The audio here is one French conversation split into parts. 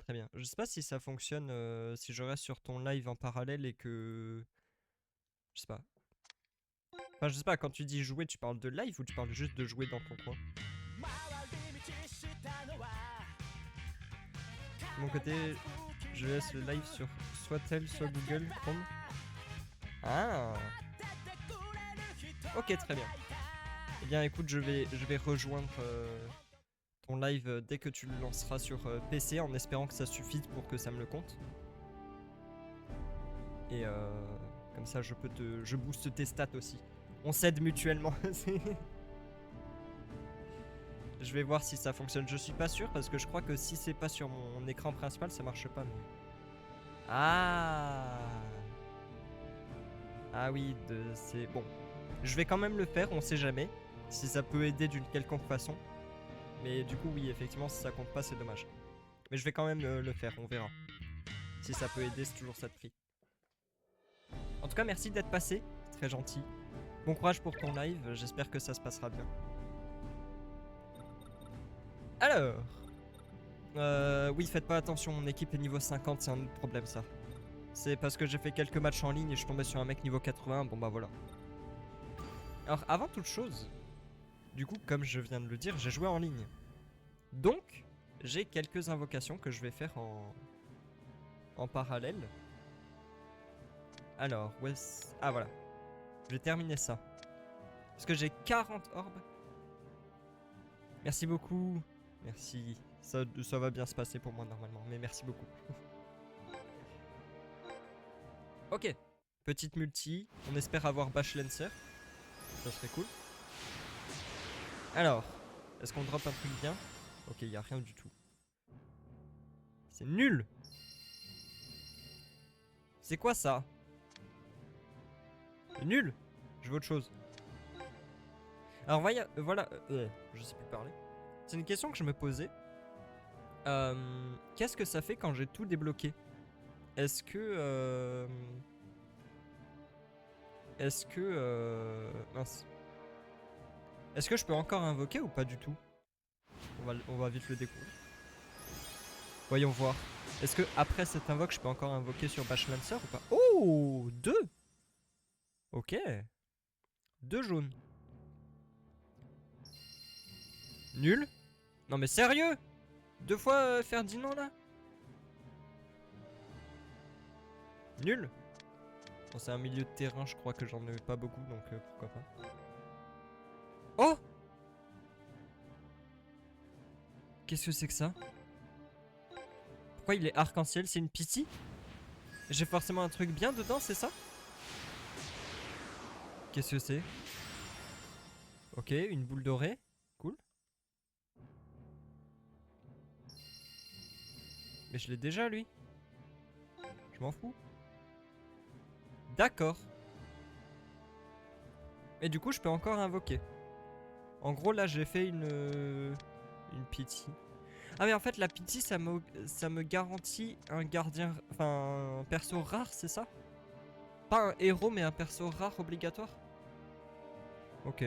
très bien. Je sais pas si ça fonctionne si je reste sur ton live en parallèle et que... Je sais pas. Enfin, je sais pas, quand tu dis jouer, tu parles de live ou tu parles juste de jouer dans ton coin? De mon côté, je laisse le live sur soit tel, soit Google Chrome. Ah! Ok, très bien. Eh bien, écoute, je vais rejoindre ton live dès que tu le lanceras sur PC en espérant que ça suffise pour que ça me le compte. Et comme ça, je booste tes stats aussi. On s'aide mutuellement. Je vais voir si ça fonctionne. Je suis pas sûr parce que je crois que si c'est pas sur mon écran principal, ça marche pas. Mais... Ah! Ah oui, c'est bon. Je vais quand même le faire, on sait jamais. Si ça peut aider d'une quelconque façon. Mais du coup, oui, effectivement, si ça compte pas, c'est dommage. Mais je vais quand même le faire, on verra. Si ça peut aider, c'est toujours ça de prix. En tout cas, merci d'être passé. Très gentil. Bon courage pour ton live, j'espère que ça se passera bien. Alors, oui, faites pas attention, mon équipe est niveau 50, c'est un autre problème ça. C'est parce que j'ai fait quelques matchs en ligne et je suis tombé sur un mec niveau 80, bon bah voilà. Alors, avant toute chose, du coup, comme je viens de le dire, j'ai joué en ligne. Donc, j'ai quelques invocations que je vais faire en parallèle. Alors, où est-ce... Ah voilà, je vais terminer ça. Parce que j'ai 40 orbes. Merci beaucoup. Merci. Ça va bien se passer pour moi normalement, mais merci beaucoup. Ok. Petite multi. On espère avoir Bash Lancer. Ça serait cool. Alors, est-ce qu'on drop un truc bien? Ok, y a rien du tout. C'est nul. C'est quoi ça? C'est nul. Je veux autre chose. Alors voilà, je sais plus parler. C'est une question que je me posais. Qu'est-ce que ça fait quand j'ai tout débloqué? Est-ce que mince. Est-ce que je peux encore invoquer ou pas du tout? On va vite le découvrir. Voyons voir. Est-ce que après cette invoque, je peux encore invoquer sur Bash Lancer ou pas? Oh, 2. Ok. 2 jaunes. Nul. Non mais sérieux? 2 fois Ferdinand là? Nul. Bon, c'est un milieu de terrain, je crois que j'en ai pas beaucoup, donc pourquoi pas. Oh! Qu'est-ce que c'est que ça? Pourquoi il est arc-en-ciel? C'est une pity? J'ai forcément un truc bien dedans, c'est ça? Qu'est-ce que c'est? Ok, une boule dorée. Cool. Mais je l'ai déjà, lui. Je m'en fous. D'accord. Et du coup, je peux encore invoquer. En gros, là, j'ai fait une pity. Ah, mais en fait, la pity, ça me garantit un gardien... Enfin, un perso rare, c'est ça? Pas un héros, mais un perso rare obligatoire? Ok.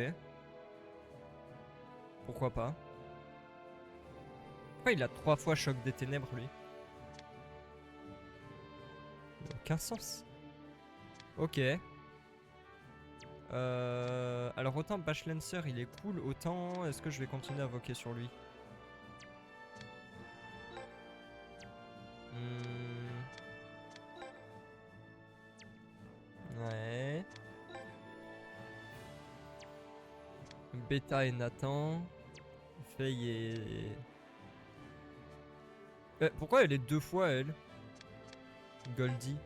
Pourquoi pas? Pourquoi il a 3 fois choc des ténèbres, lui? Ça n'a aucun sens. Ok. Alors autant Bash Lancer il est cool, autant est-ce que je vais continuer à invoquer sur lui? Ouais. Beta et Nathan. Faye et... pourquoi elle est 2 fois elle? Goldie.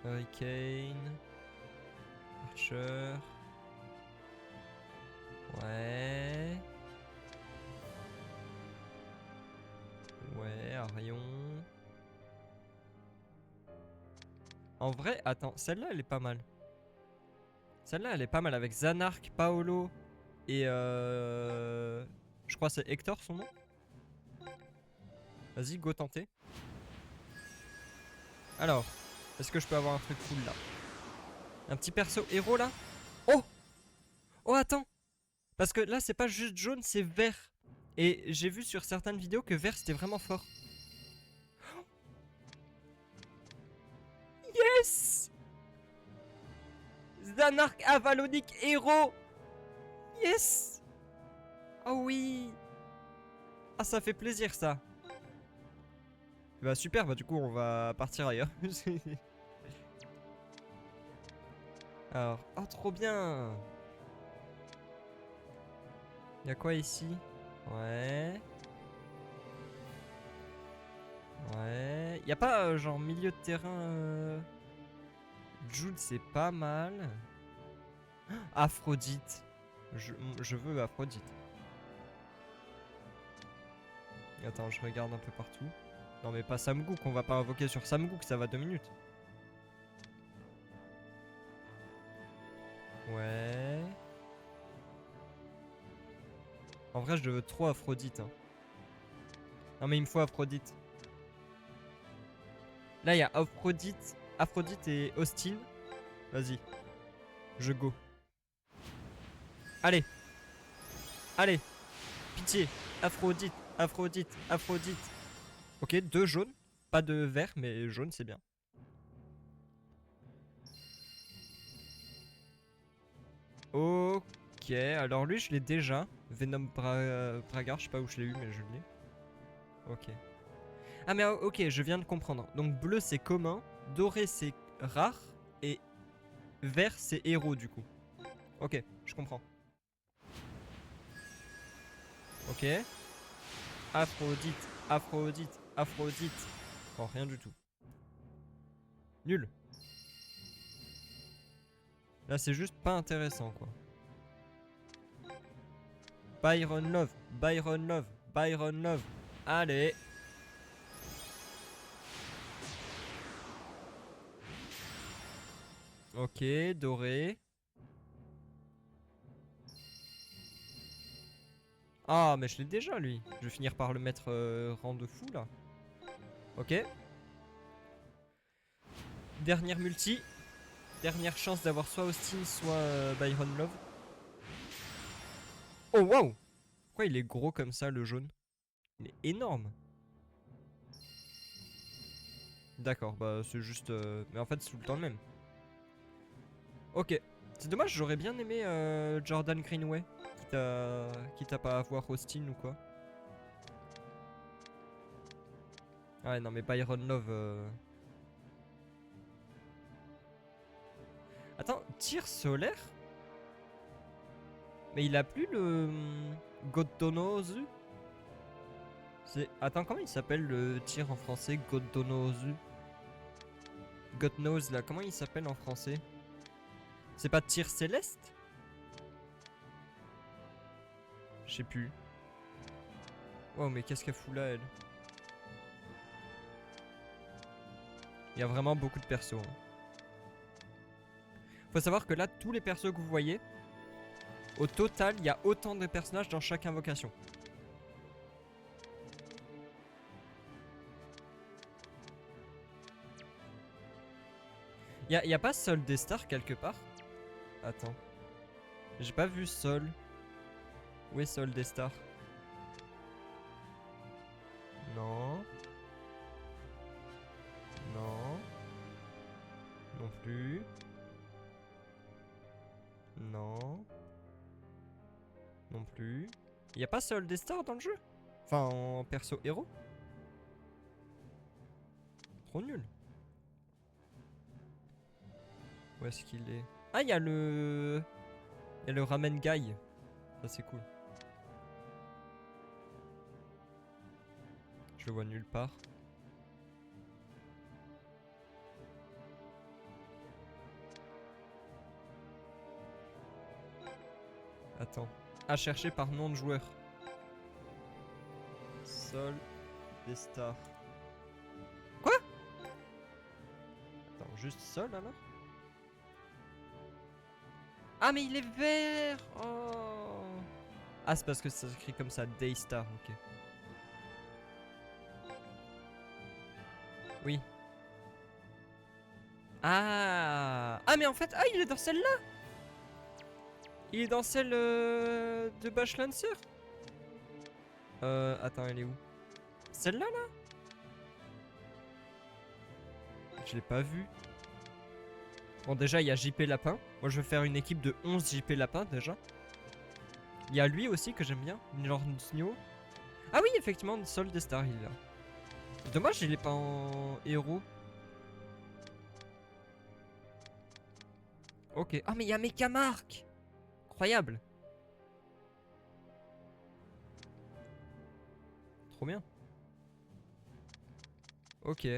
Hurricane. Archer. Ouais. Ouais, Arion. En vrai, attends, celle-là elle est pas mal. Celle-là elle est pas mal avec Zanark, Paolo et je crois que c'est Hector son nom. Vas-y, go tenter. Alors, est-ce que je peux avoir un truc cool là? Un petit perso héros là? Oh! Oh, attends! Parce que là, c'est pas juste jaune, c'est vert. Et j'ai vu sur certaines vidéos que vert, c'était vraiment fort. Yes! Zanark Avalonic héros! Yes! Oh oui! Ah, ça fait plaisir, ça. Bah super, bah du coup, on va partir ailleurs. Alors, oh trop bien! Y'a quoi ici? Ouais. Ouais. Y'a pas genre milieu de terrain Jude, c'est pas mal. Aphrodite. Je veux Aphrodite. Attends, je regarde un peu partout. Non mais pas Samgook, on va pas invoquer sur Samgook, ça va 2 minutes. Ouais. En vrai, je veux trop Aphrodite. Hein. Non mais il me faut Aphrodite. Là, il y a Aphrodite, Aphrodite et Austin. Vas-y. Je go. Allez. Allez. Pitié. Aphrodite, Aphrodite, Aphrodite. Ok, 2 jaunes. Pas de vert, mais jaune, c'est bien. Ok, alors lui, je l'ai déjà. Venom Bragar, je sais pas où je l'ai eu, mais je l'ai. Ok. Ah mais ok, je viens de comprendre. Donc bleu c'est commun, doré c'est rare et vert c'est héros du coup. Ok, je comprends. Ok. Aphrodite, Aphrodite, Aphrodite. Oh, rien du tout. Nul. Là c'est juste pas intéressant quoi. Byron Love, Byron Love, Byron Love. Allez. Ok, doré. Ah, mais je l'ai déjà lui. Je vais finir par le mettre rang de fou là. Ok. Dernière multi. Dernière chance d'avoir soit Austin, soit Byron Love. Oh waouh! Pourquoi il est gros comme ça le jaune? Il est énorme. D'accord, bah c'est juste... Mais en fait c'est tout le temps le même. Ok. C'est dommage, j'aurais bien aimé Jordan Greenway. Quitte à pas avoir Austin ou quoi. Ouais, non, mais Byron Love. Attends, tir solaire? Mais il a plus le. Goddonozu? Attends, comment il s'appelle le tir en français? Goddonozu? Godnose là, comment il s'appelle en français? C'est pas tir céleste? Je sais plus. Wow, mais qu'est-ce qu'elle fout là, elle? Il y a vraiment beaucoup de persos. Hein. Faut savoir que là, tous les persos que vous voyez, au total, il y a autant de personnages dans chaque invocation. Y a pas Sol des stars quelque part? Attends. J'ai pas vu Sol. Où est Sol des stars? Non. Non. Non plus. Non. Non plus. Y a pas Sol des stars dans le jeu? Enfin, en perso héros? Trop nul. Où est-ce qu'il est? Ah, il y a le... Il y a le Ramen Guy. Ça, c'est cool. Je le vois nulle part. Attends. À chercher par nom de joueur. Sol des stars. Quoi? Attends, juste Sol alors? Ah, mais il est vert! Oh! Ah, c'est parce que ça s'écrit comme ça, Daystar, ok. Oui. Ah! Ah, mais en fait, ah, il est dans celle-là! Il est dans celle de Bashlancer. Attends, elle est où? Celle-là, là? Je l'ai pas vue. Bon, déjà, il y a JP Lapin. Moi, je vais faire une équipe de 11 JP Lapin, déjà. Il y a lui aussi que j'aime bien. Genre Snow. Ah oui, effectivement, Sol des Stars, il est là. Dommage, il est pas en héros. Ok. Ah, mais il y a Mechamark. Incroyable. Trop bien. Ok.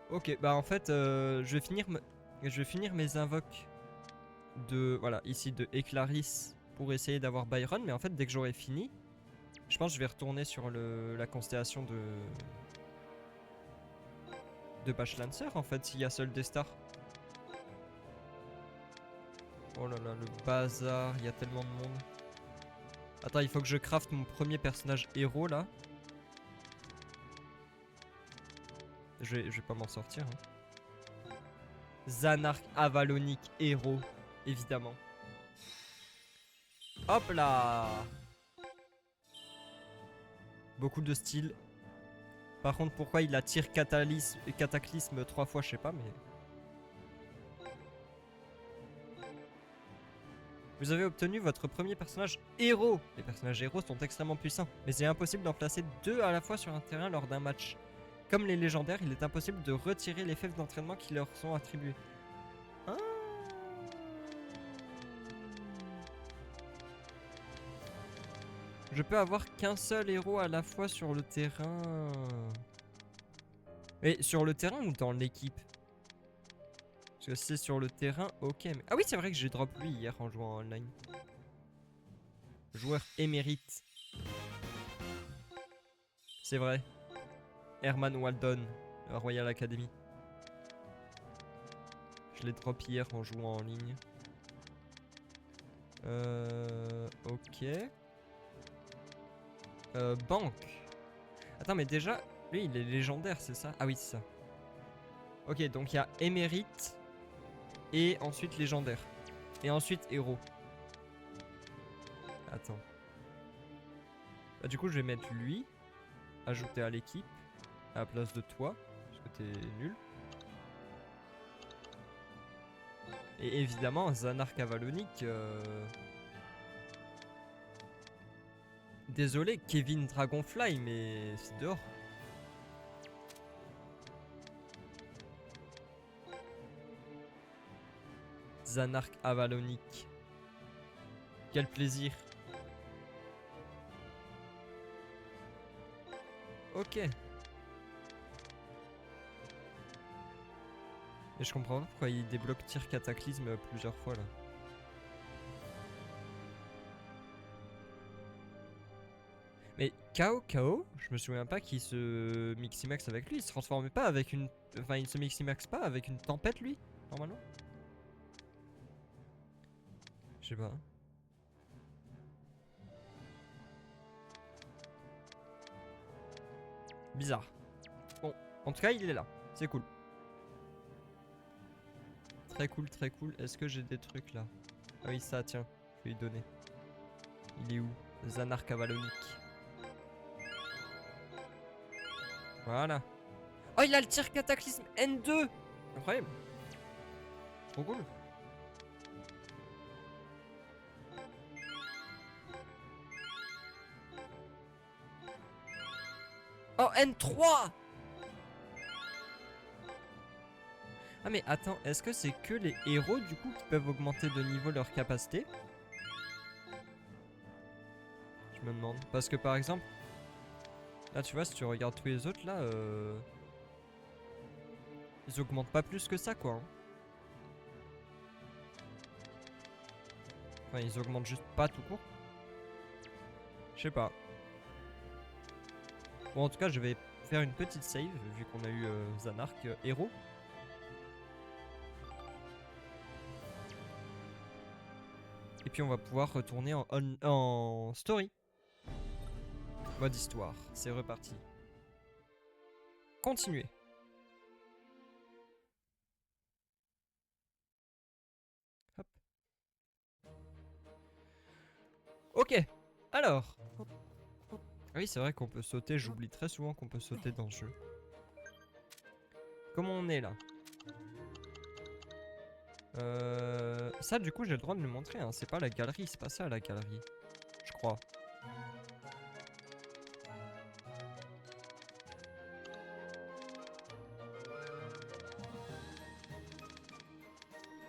Ok, bah en fait, je vais finir mes invoques de, voilà, ici de Eclaris pour essayer d'avoir Byron. Mais en fait, dès que j'aurai fini, je pense que je vais retourner sur la constellation de Bashlancer, en fait, s'il y a seul des stars. Oh là là, le bazar, il y a tellement de monde. Attends, il faut que je crafte mon premier personnage héros, là. Je vais pas m'en sortir. Hein. Zanark Avalonic héros, évidemment. Hop là! Beaucoup de style. Par contre, pourquoi il attire Cataclysme 3 fois, je sais pas, mais... Vous avez obtenu votre premier personnage héros. Les personnages héros sont extrêmement puissants, mais il est impossible d'en placer 2 à la fois sur un terrain lors d'un match. Comme les légendaires, il est impossible de retirer les fèves d'entraînement qui leur sont attribuées. Ah. Je peux avoir qu'un seul héros à la fois sur le terrain. Et sur le terrain ou dans l'équipe? Parce que si c'est sur le terrain, ok. Mais... Ah oui, c'est vrai que j'ai drop lui hier en jouant en online. Joueur émérite. C'est vrai. Herman Waldon, Royal Academy. Je l'ai drop hier en jouant en ligne. Ok. Banque. Attends, mais déjà, lui, il est légendaire, c'est ça? Ah oui, c'est ça. Ok, donc il y a émérite et ensuite légendaire. Et ensuite héros. Attends. Bah, du coup, je vais mettre lui. Ajouter à l'équipe. À la place de toi. Parce que t'es nul. Et évidemment, Zanark Avalonic. Désolé, Kevin Dragonfly, mais c'est dehors. Zanark Avalonic. Quel plaisir. Ok. Et je comprends pas pourquoi il débloque tir cataclysme plusieurs fois là. Mais KO, je me souviens pas qu'il se miximax avec lui. Il se transformait pas avec une... Enfin, il se miximax pas avec une tempête lui, normalement. Je sais pas. Bizarre. Bon, en tout cas, il est là. C'est cool. Très cool, très cool. Est-ce que j'ai des trucs là? Ah oui, ça, tiens. Je vais lui donner. Il est où? Zanark Avalonic. Voilà. Oh, il a le tir cataclysme N2. Incroyable. Trop cool. Oh, N3. Ah mais attends, est-ce que c'est que les héros du coup qui peuvent augmenter de niveau leur capacité? Je me demande. Parce que par exemple, là tu vois, si tu regardes tous les autres là, ils augmentent pas plus que ça quoi. Hein. Enfin, ils augmentent juste pas tout court. Je sais pas. Bon, en tout cas, je vais faire une petite save vu qu'on a eu Zanark héros. Et puis on va pouvoir retourner en story. Mode histoire, c'est reparti. Continuer. Ok, alors. Ah oui, c'est vrai qu'on peut sauter, j'oublie très souvent qu'on peut sauter dans ce jeu. Comment on est là? Ça du coup j'ai le droit de le montrer, hein. C'est pas la galerie, c'est pas ça la galerie. Je crois.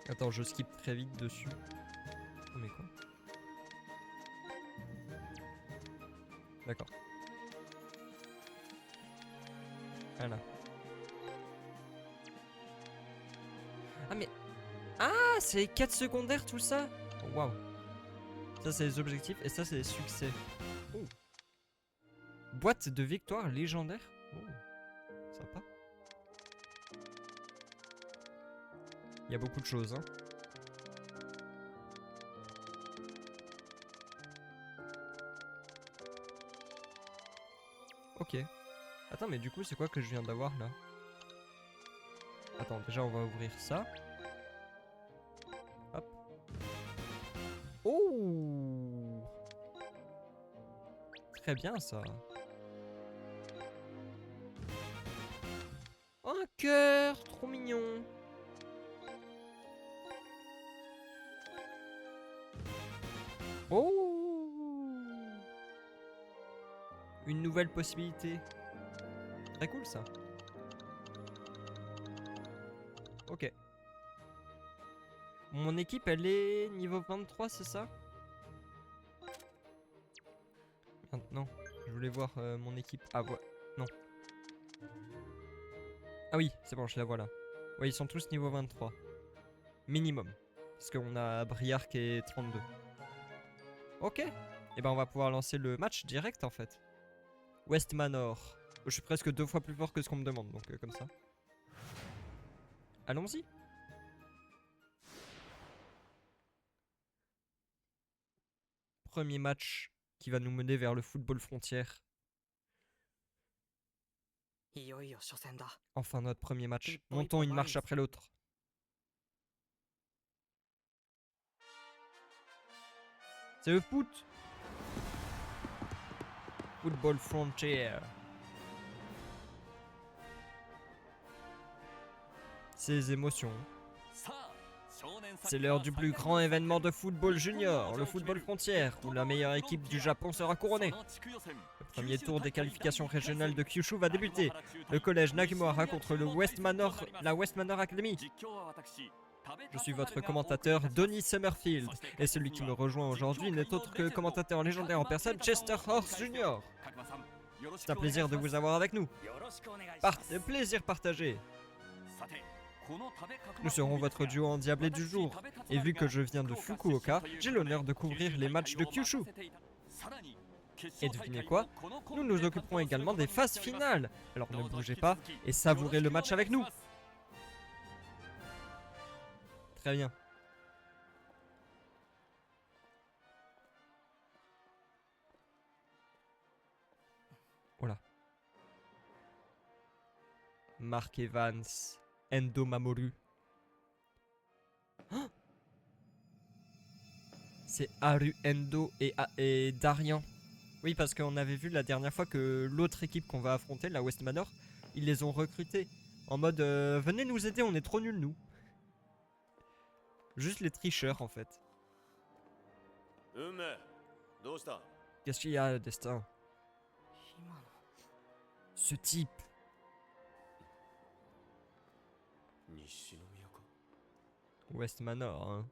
Attends, je skip très vite dessus. Oh mais quoi? D'accord. Voilà. Ah mais... Ah, c'est les quêtes secondaires tout ça? Oh, waouh. Ça c'est les objectifs et ça c'est les succès. Oh. Boîte de victoire légendaire. Oh. Sympa. Il y a beaucoup de choses, hein. Ok. Attends, mais du coup, c'est quoi que je viens d'avoir là? Attends, déjà, on va ouvrir ça. Hop. Oh! Très bien, ça. Oh, un cœur! Trop mignon! Oh! Une nouvelle possibilité. Très cool, ça. Ok. Mon équipe, elle est niveau 23, c'est ça? Maintenant, je voulais voir mon équipe. Ah, ouais. Non. Ah oui, c'est bon, je la vois là. Ouais, ils sont tous niveau 23. Minimum. Parce qu'on a Briark et 32. Ok. Et ben on va pouvoir lancer le match direct en fait. West Manor. Je suis presque 2 fois plus fort que ce qu'on me demande, donc comme ça. Allons-y. Premier match qui va nous mener vers le football frontière. Enfin notre premier match. Montons une marche après l'autre. C'est le foot. Football frontier. Ces émotions. C'est l'heure du plus grand événement de football junior, le football frontière, où la meilleure équipe du Japon sera couronnée. Le premier tour des qualifications régionales de Kyushu va débuter. Le collège Nagamura contre le la West Manor Academy. Je suis votre commentateur, Donny Summerfield, et celui qui me rejoint aujourd'hui n'est autre que le commentateur légendaire en personne, Chester Horse Jr. C'est un plaisir de vous avoir avec nous. Plaisir partagé. Nous serons votre duo endiablé du jour, et vu que je viens de Fukuoka, j'ai l'honneur de couvrir les matchs de Kyushu. Et devinez quoi? Nous nous occuperons également des phases finales, alors ne bougez pas et savourez le match avec nous. Très bien. Voilà. Mark Evans, Endo Mamoru. Oh, c'est Haru Endo et Darian. Oui, parce qu'on avait vu la dernière fois que l'autre équipe qu'on va affronter, la West Manor, ils les ont recrutés. En mode, venez nous aider, on est trop nuls nous. Juste les tricheurs en fait. Qu'est-ce qu'il y a, Destin? Ce type. West Manor, hein.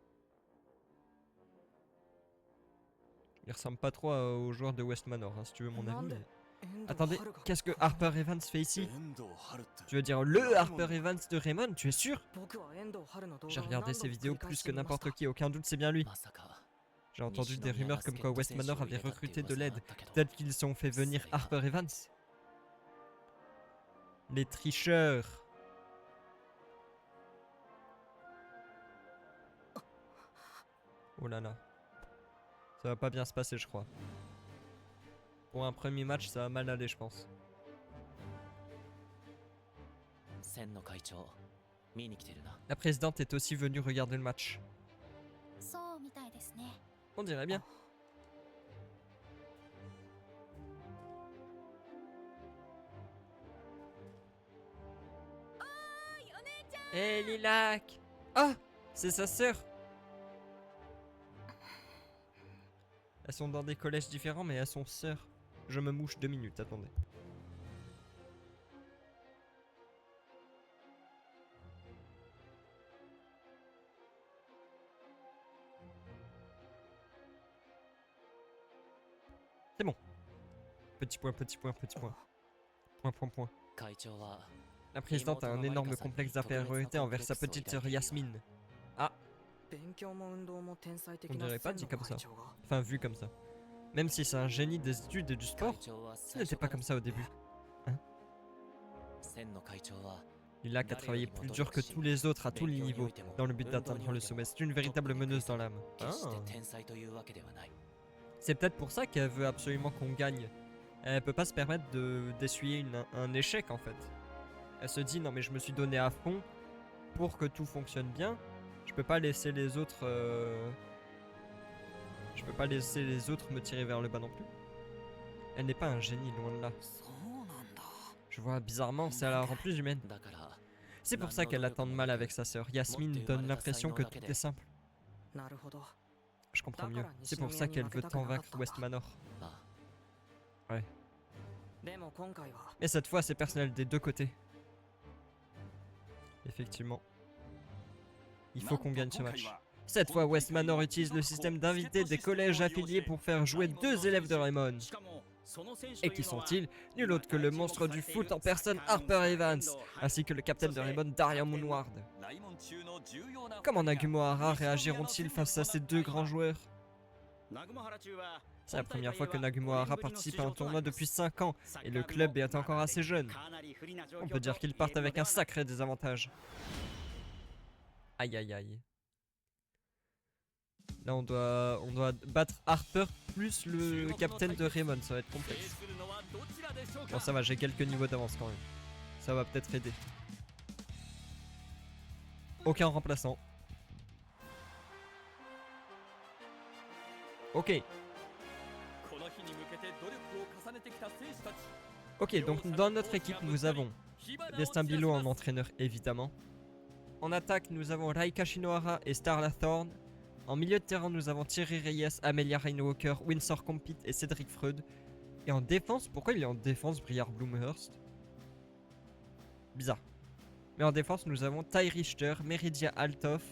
Il ressemble pas trop aux joueurs de West Manor, hein, si tu veux mon avis. Mais... Attendez, qu'est-ce que Harper Evans fait ici? Tu veux dire le Harper Evans de Raymond, tu es sûr? J'ai regardé ses vidéos plus que n'importe qui, aucun doute c'est bien lui. J'ai entendu des rumeurs comme quoi West Manor avait recruté de l'aide. Peut-être qu'ils ont fait venir Harper Evans. Les tricheurs. Oh là là. Ça va pas bien se passer, je crois. Pour un premier match, ça va mal aller, je pense. La présidente est aussi venue regarder le match. On dirait bien. Hé Lilac. Ah, c'est sa sœur. Elles sont dans des collèges différents, mais elles sont sœurs. Je me mouche 2 minutes, attendez. C'est bon. Petit point, petit point, petit point. Point, point, point. La présidente a un énorme complexe d'infériorité envers sa petite sœur Yasmine. Ah, on dirait pas dit comme ça. Enfin, vu comme ça. Même si c'est un génie des études et du sport, ce n'était pas comme ça au début. Hein? Lilac a travaillé plus dur que tous les autres à tous les niveaux, dans le but d'atteindre le sommet. C'est une véritable meneuse dans l'âme. Ah. C'est peut-être pour ça qu'elle veut absolument qu'on gagne. Elle peut pas se permettre d'essuyer un échec en fait. Elle se dit non mais je me suis donné à fond pour que tout fonctionne bien. Je peux pas laisser les autres Je peux pas laisser les autres me tirer vers le bas non plus. Elle n'est pas un génie, loin de là. Je vois, bizarrement, ça la rend plus humaine. C'est pour ça qu'elle a tant de mal avec sa sœur. Yasmine donne l'impression que tout est simple. Je comprends mieux. C'est pour ça qu'elle veut tant vaincre West Manor. Ouais. Mais cette fois, c'est personnel des deux côtés. Effectivement. Il faut qu'on gagne ce match. Cette fois, West Manor utilise le système d'invités des collèges affiliés pour faire jouer 2 élèves de Raymond. Et qui sont-ils? Nul autre que le monstre du foot en personne Harper Evans, ainsi que le capitaine de Raymond Darian Moonward. Comment Nagumohara réagiront-ils face à ces 2 grands joueurs? C'est la première fois que Nagumohara participe à un tournoi depuis 5 ans, et le club est encore assez jeune. On peut dire qu'ils partent avec un sacré désavantage. Aïe aïe aïe. Là on doit battre Harper plus le capitaine de Raymond, ça va être complexe. Bon ça va, j'ai quelques niveaux d'avance quand même. Ça va peut-être aider. Aucun remplaçant. Ok. Ok, donc dans notre équipe nous avons Destin Bilo en entraîneur évidemment. En attaque nous avons Raika Shinohara et Starla Thorne. En milieu de terrain, nous avons Thierry Reyes, Amelia Rainwalker, Winsor Compit et Cédric Freud. Et en défense, pourquoi il est en défense, Briar Bloomhurst? Bizarre. Mais en défense, nous avons Ty Richter, Meridia Althoff,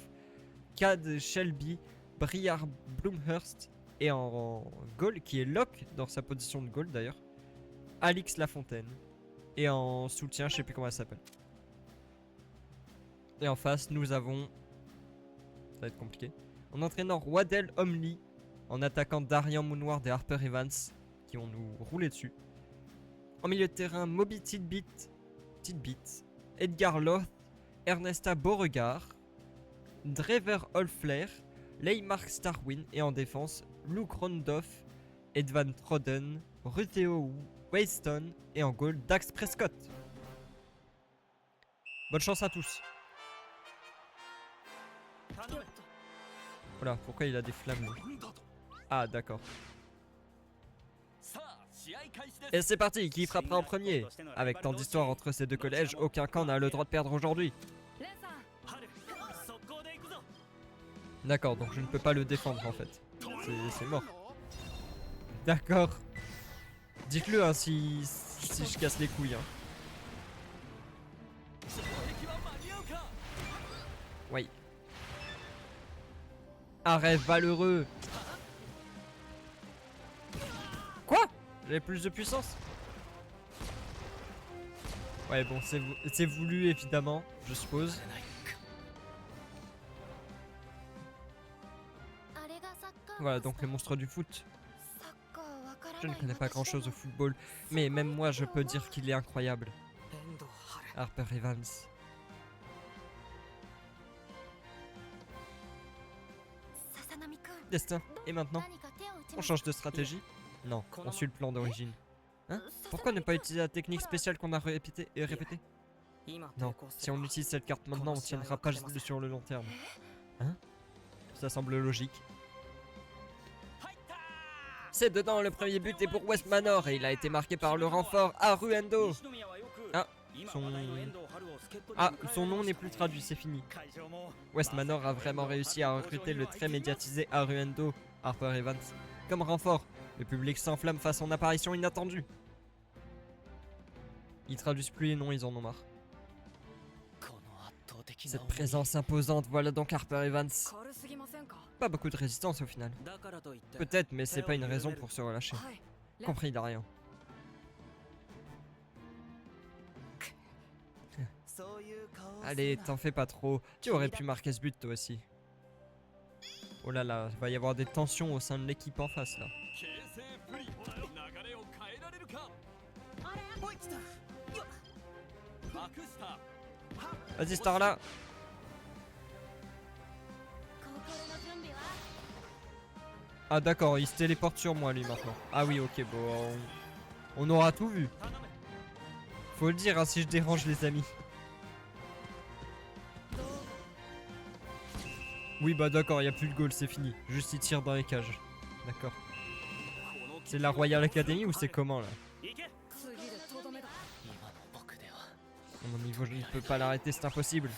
Cad Shelby, Briar Bloomhurst. Et en goal, qui est lock dans sa position de goal d'ailleurs, Alix Lafontaine. Et en soutien, je sais plus comment elle s'appelle. Et en face, nous avons... Ça va être compliqué. En entraîneur Waddell Omley, en attaquant Darian Moonward et Harper Evans, qui vont nous rouler dessus. En milieu de terrain, Moby Tidbit, Edgar Loth, Ernesta Beauregard, Drever Olfler, Leymark Starwin, et en défense, Luke Rondoff, Edvan Troden, Rutheo Wayston, et en goal, Dax Prescott. Bonne chance à tous. Voilà, pourquoi il a des flammes lui? Ah d'accord. Et c'est parti, qui frappera en premier? Avec tant d'histoires entre ces 2 collèges, aucun camp n'a le droit de perdre aujourd'hui. D'accord, donc je ne peux pas le défendre en fait. C'est mort. D'accord. Dites-le hein, si je casse les couilles. Hein. Oui. Un rêve valeureux. Quoi? J'avais plus de puissance? Ouais bon c'est voulu évidemment, je suppose. Voilà donc le monstre du foot. Je ne connais pas grand chose au football, mais même moi je peux dire qu'il est incroyable. Harper Evans. Destin, et maintenant? On change de stratégie? Non, on suit le plan d'origine. Hein? Pourquoi ne pas utiliser la technique spéciale qu'on a répétée et répétée? Non, si on utilise cette carte maintenant, on tiendra pas sur le long terme. Hein? Ça semble logique. C'est dedans, le premier but est pour West Manor et il a été marqué par le renfort Haruendo. Ah, Ah, son nom n'est plus traduit, c'est fini. Westmanor a vraiment réussi à recruter le très médiatisé Haruendo Harper Evans comme renfort. Le public s'enflamme face à son apparition inattendue. Ils traduisent plus les noms, ils en ont marre. Cette présence imposante, voilà donc Harper Evans. Pas beaucoup de résistance au final. Peut-être, mais c'est pas une raison pour se relâcher. Compris, Darian. Allez, t'en fais pas trop. Tu aurais pu marquer ce but toi aussi. Oh là là, il va y avoir des tensions au sein de l'équipe en face là. Vas-y Starla. Ah d'accord, il se téléporte sur moi lui maintenant. Ah oui ok, bon, on aura tout vu. Faut le dire hein, si je dérange les amis. Oui bah d'accord, il n'y a plus le goal, c'est fini. Juste il tire dans les cages. D'accord. C'est la Royal Academy ou c'est comment là? À mon niveau je ne peux pas l'arrêter, c'est impossible.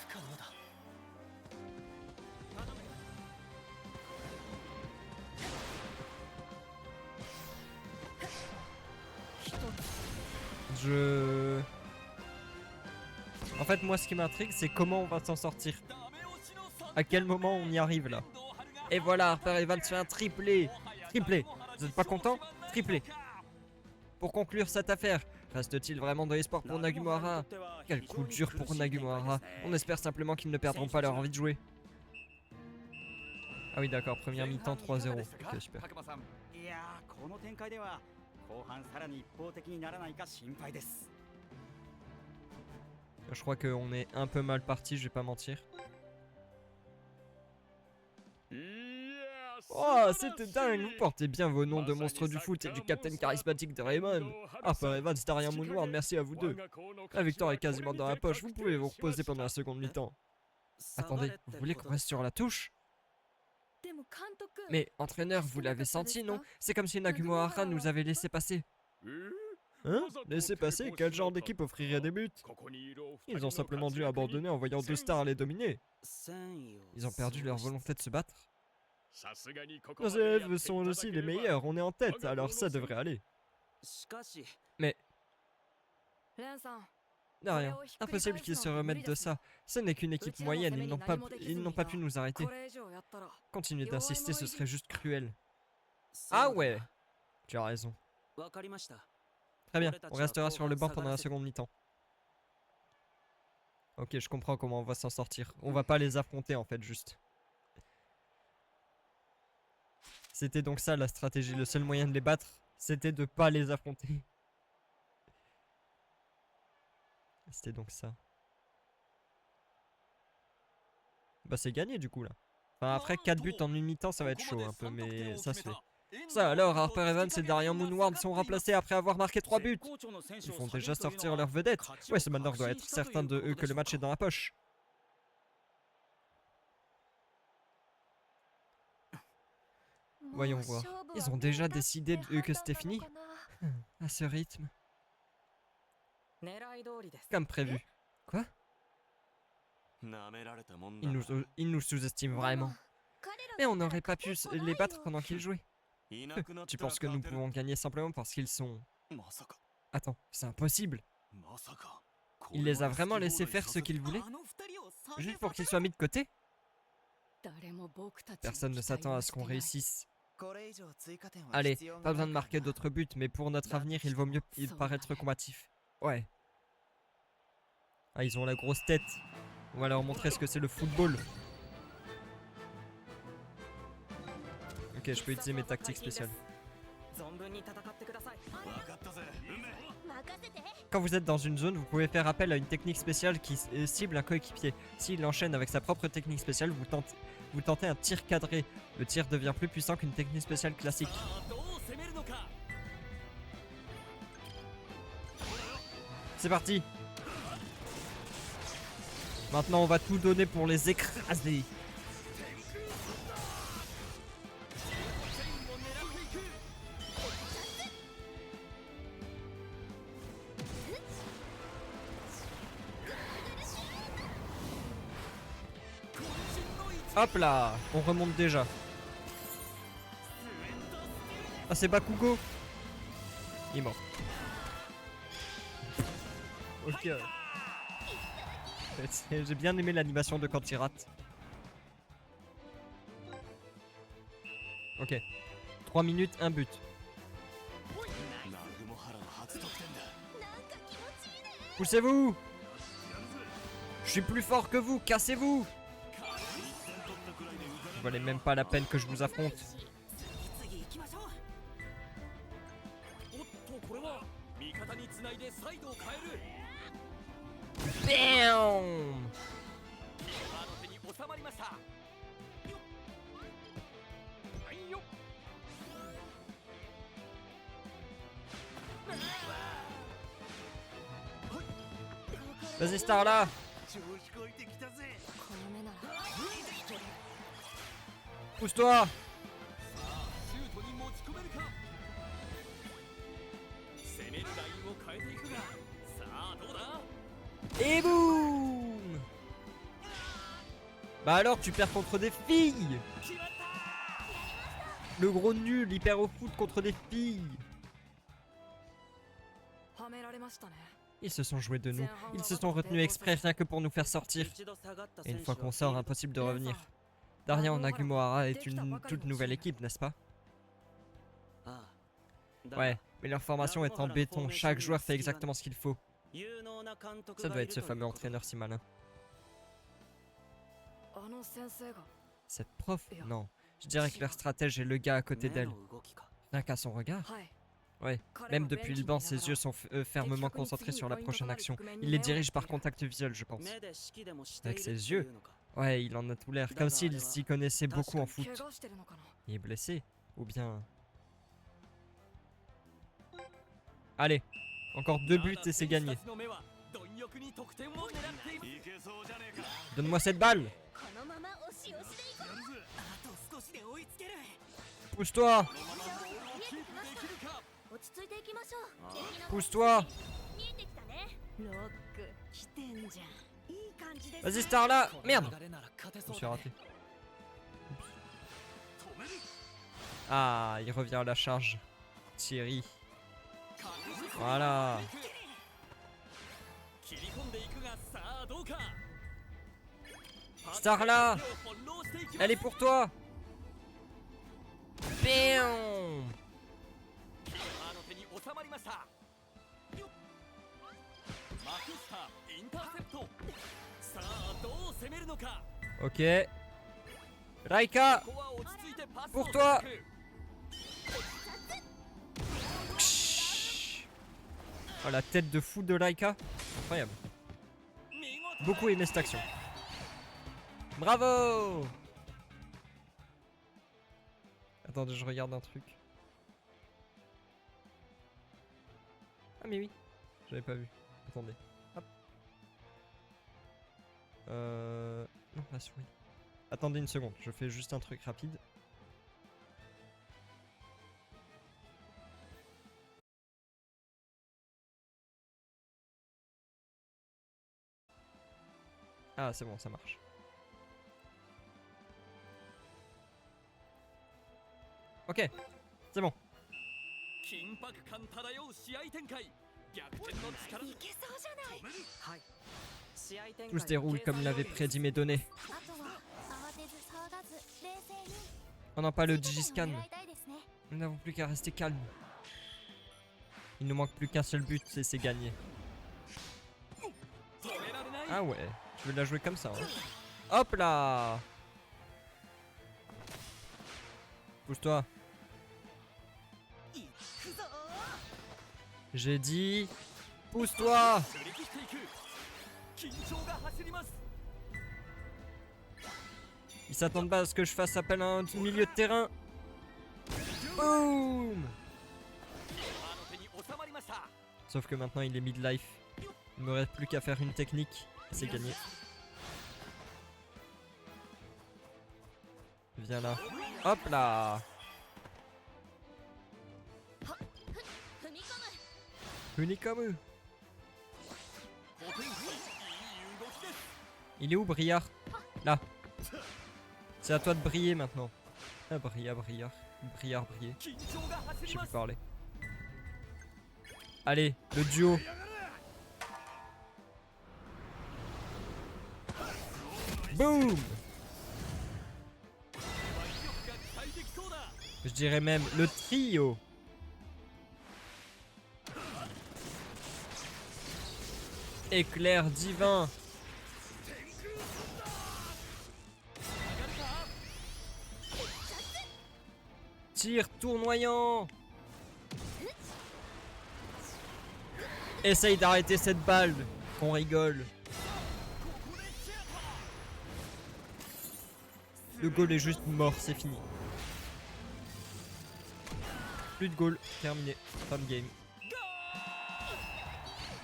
En fait moi ce qui m'intrigue c'est comment on va s'en sortir. À quel moment on y arrive là? Et voilà, Harper Evans fait un triplé. Triplé. Vous êtes pas content? Triplé. Pour conclure cette affaire, reste-t-il vraiment de l'espoir pour Nagumohara? Quel coup dur pour Nagumohara. On espère simplement qu'ils ne perdront pas leur envie de jouer. Ah oui d'accord, première mi-temps 3-0. Ok super. Je crois qu'on est un peu mal parti, je vais pas mentir. Oh, c'était dingue, vous portez bien vos noms de monstres du foot et du capitaine charismatique de Raymond. Harper Evans, Darian Moonward, merci à vous deux. La victoire est quasiment dans la poche, vous pouvez vous reposer pendant la seconde mi-temps. Attendez, vous voulez qu'on reste sur la touche? Mais, entraîneur, vous l'avez senti, non? C'est comme si Nagumohara nous avait laissé passer. Hein? Laisser passer? Quel genre d'équipe offrirait des buts? Ils ont simplement dû abandonner en voyant deux stars les dominer. Ils ont perdu leur volonté de se battre. Nos élèves sont aussi les meilleurs, on est en tête, alors ça devrait aller. Mais... Rien, impossible qu'ils se remettent de ça. Ce n'est qu'une équipe moyenne, ils n'ont pas pu nous arrêter. Continuer d'insister, ce serait juste cruel. Ah ouais, tu as raison. Très bien, on restera sur le banc pendant la seconde mi-temps. Ok, je comprends comment on va s'en sortir. On va pas les affronter en fait, juste. C'était donc ça la stratégie, le seul moyen de les battre, c'était de pas les affronter. C'était donc ça. Bah c'est gagné du coup là. Enfin après 4 buts en une mi-temps ça va être chaud un peu mais ça se fait. Ça alors, Harper Evans et Darian Moonward sont remplacés après avoir marqué 3 buts. Ils font déjà sortir leur vedette. Westmanor doit être certain de eux que le match est dans la poche. Voyons voir. Ils ont déjà décidé eux que c'était fini. À ce rythme. Comme prévu. Quoi? Ils nous sous-estiment vraiment. Mais on n'aurait pas pu les battre pendant qu'ils jouaient. Tu penses que nous pouvons gagner simplement parce qu'ils sont... Attends, c'est impossible. Il les a vraiment laissés faire ce qu'ils voulaient? Juste pour qu'ils soient mis de côté? Personne ne s'attend à ce qu'on réussisse. Allez, pas besoin de marquer d'autres buts, mais pour notre avenir, il vaut mieux paraître combatif. Ouais. Ah, ils ont la grosse tête. On va leur montrer ce que c'est le football. Ok, je peux utiliser mes tactiques spéciales. Quand vous êtes dans une zone, vous pouvez faire appel à une technique spéciale qui cible un coéquipier. S'il enchaîne avec sa propre technique spéciale, vous tentez un tir cadré. Le tir devient plus puissant qu'une technique spéciale classique. C'est parti. Maintenant, on va tout donner pour les écraser. Hop là, on remonte déjà. Ah, c'est Bakugo. Il est mort. Ok. J'ai bien aimé l'animation de quand il rate. Ok. 3 minutes, un but. Poussez-vous! Je suis plus fort que vous, cassez-vous! Vous valez même pas la peine que je vous affronte. Bam! Vas-y Starla! Pousse-toi! Et boum! Bah alors tu perds contre des filles! Le gros nul, il perd au foot contre des filles! Ils se sont joués de nous. Ils se sont retenus exprès rien que pour nous faire sortir. Et une fois qu'on sort, impossible de revenir. Daria en Nagumohara est une toute nouvelle équipe, n'est-ce pas? Ouais, mais leur formation est en béton. Chaque joueur fait exactement ce qu'il faut. Ça doit être ce fameux entraîneur si malin. Cette prof? Non. Je dirais que leur stratège est le gars à côté d'elle. Rien qu'à son regard. Ouais, même depuis le banc, ses yeux sont fermement concentrés sur la prochaine action. Il les dirige par contact visuel, je pense. Avec ses yeux? Ouais, il en a tout l'air, comme s'il s'y connaissait beaucoup en foot. Il est blessé? Ou bien... Allez, encore 2 buts et c'est gagné. Donne-moi cette balle! Pousse-toi! Pousse-toi! Vas-y Starla! Merde! Je me suis raté. Ah, il revient à la charge. Thierry. Voilà. Starla! Elle est pour toi! Bam! Ok. Raika! Pour toi! Oh, la tête de fou de Raika. Incroyable. Beaucoup aimé cette action. Bravo! Attendez, je regarde un truc. Ah mais oui, j'avais pas vu. Attendez. Hop. Non, la souris. Attendez une seconde, je fais juste un truc rapide. Ah c'est bon, ça marche. Ok, c'est bon. Tout se déroule comme l'avait prédit mes données. On n'a pas le Digiscan. Nous n'avons plus qu'à rester calmes. Il ne manque plus qu'un seul but et c'est gagné. Ah ouais, tu veux la jouer comme ça hein. Hop là! Pousse-toi. J'ai dit... Pousse-toi! Ils s'attendent pas à ce que je fasse appel à un milieu de terrain. Boum! Sauf que maintenant il est mid-life. Il me reste plus qu'à faire une technique. C'est gagné. Viens là. Hop là! Unikomu! Il est où Briard? Là. C'est à toi de briller maintenant. Ah, brillard. Brillard, briller. Je sais plus parler. Allez, le duo. Boum! Je dirais même le trio. Éclair divin. Tir tournoyant. Essaye d'arrêter cette balle. Qu'on rigole. Le goal est juste mort, c'est fini. Plus de goal, terminé. Fin de game.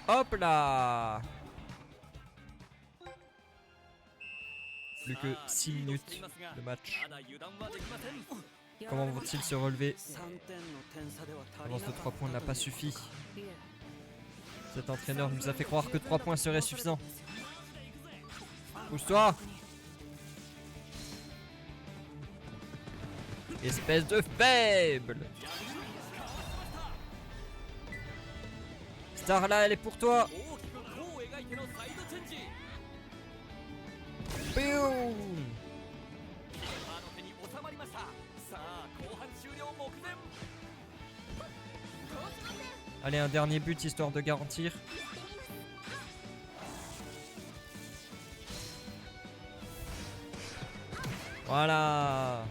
Hop là! Plus que 6 minutes de match. Comment vont-ils se relever? L'avance de 3 points n'a pas suffi. Cet entraîneur nous a fait croire que 3 points seraient suffisants. Pousse-toi! Espèce de faible! Starla, elle est pour toi! Boum! Allez, un dernier but histoire de garantir. Voilà!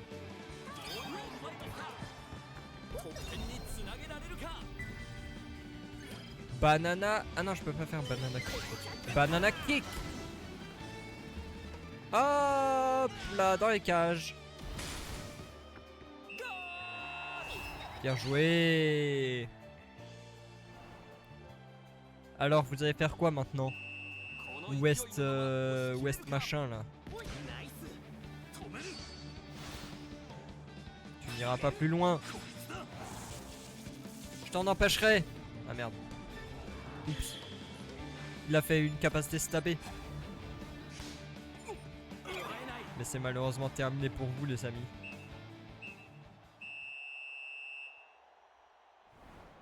Banana... Ah non, je peux pas faire banana kick. Banana kick! Hop là, dans les cages. Bien joué. Alors, vous allez faire quoi maintenant? West machin là. Tu n'iras pas plus loin. Je t'en empêcherai. Ah merde. Oups. Il a fait une capacité stabée. Mais c'est malheureusement terminé pour vous les amis.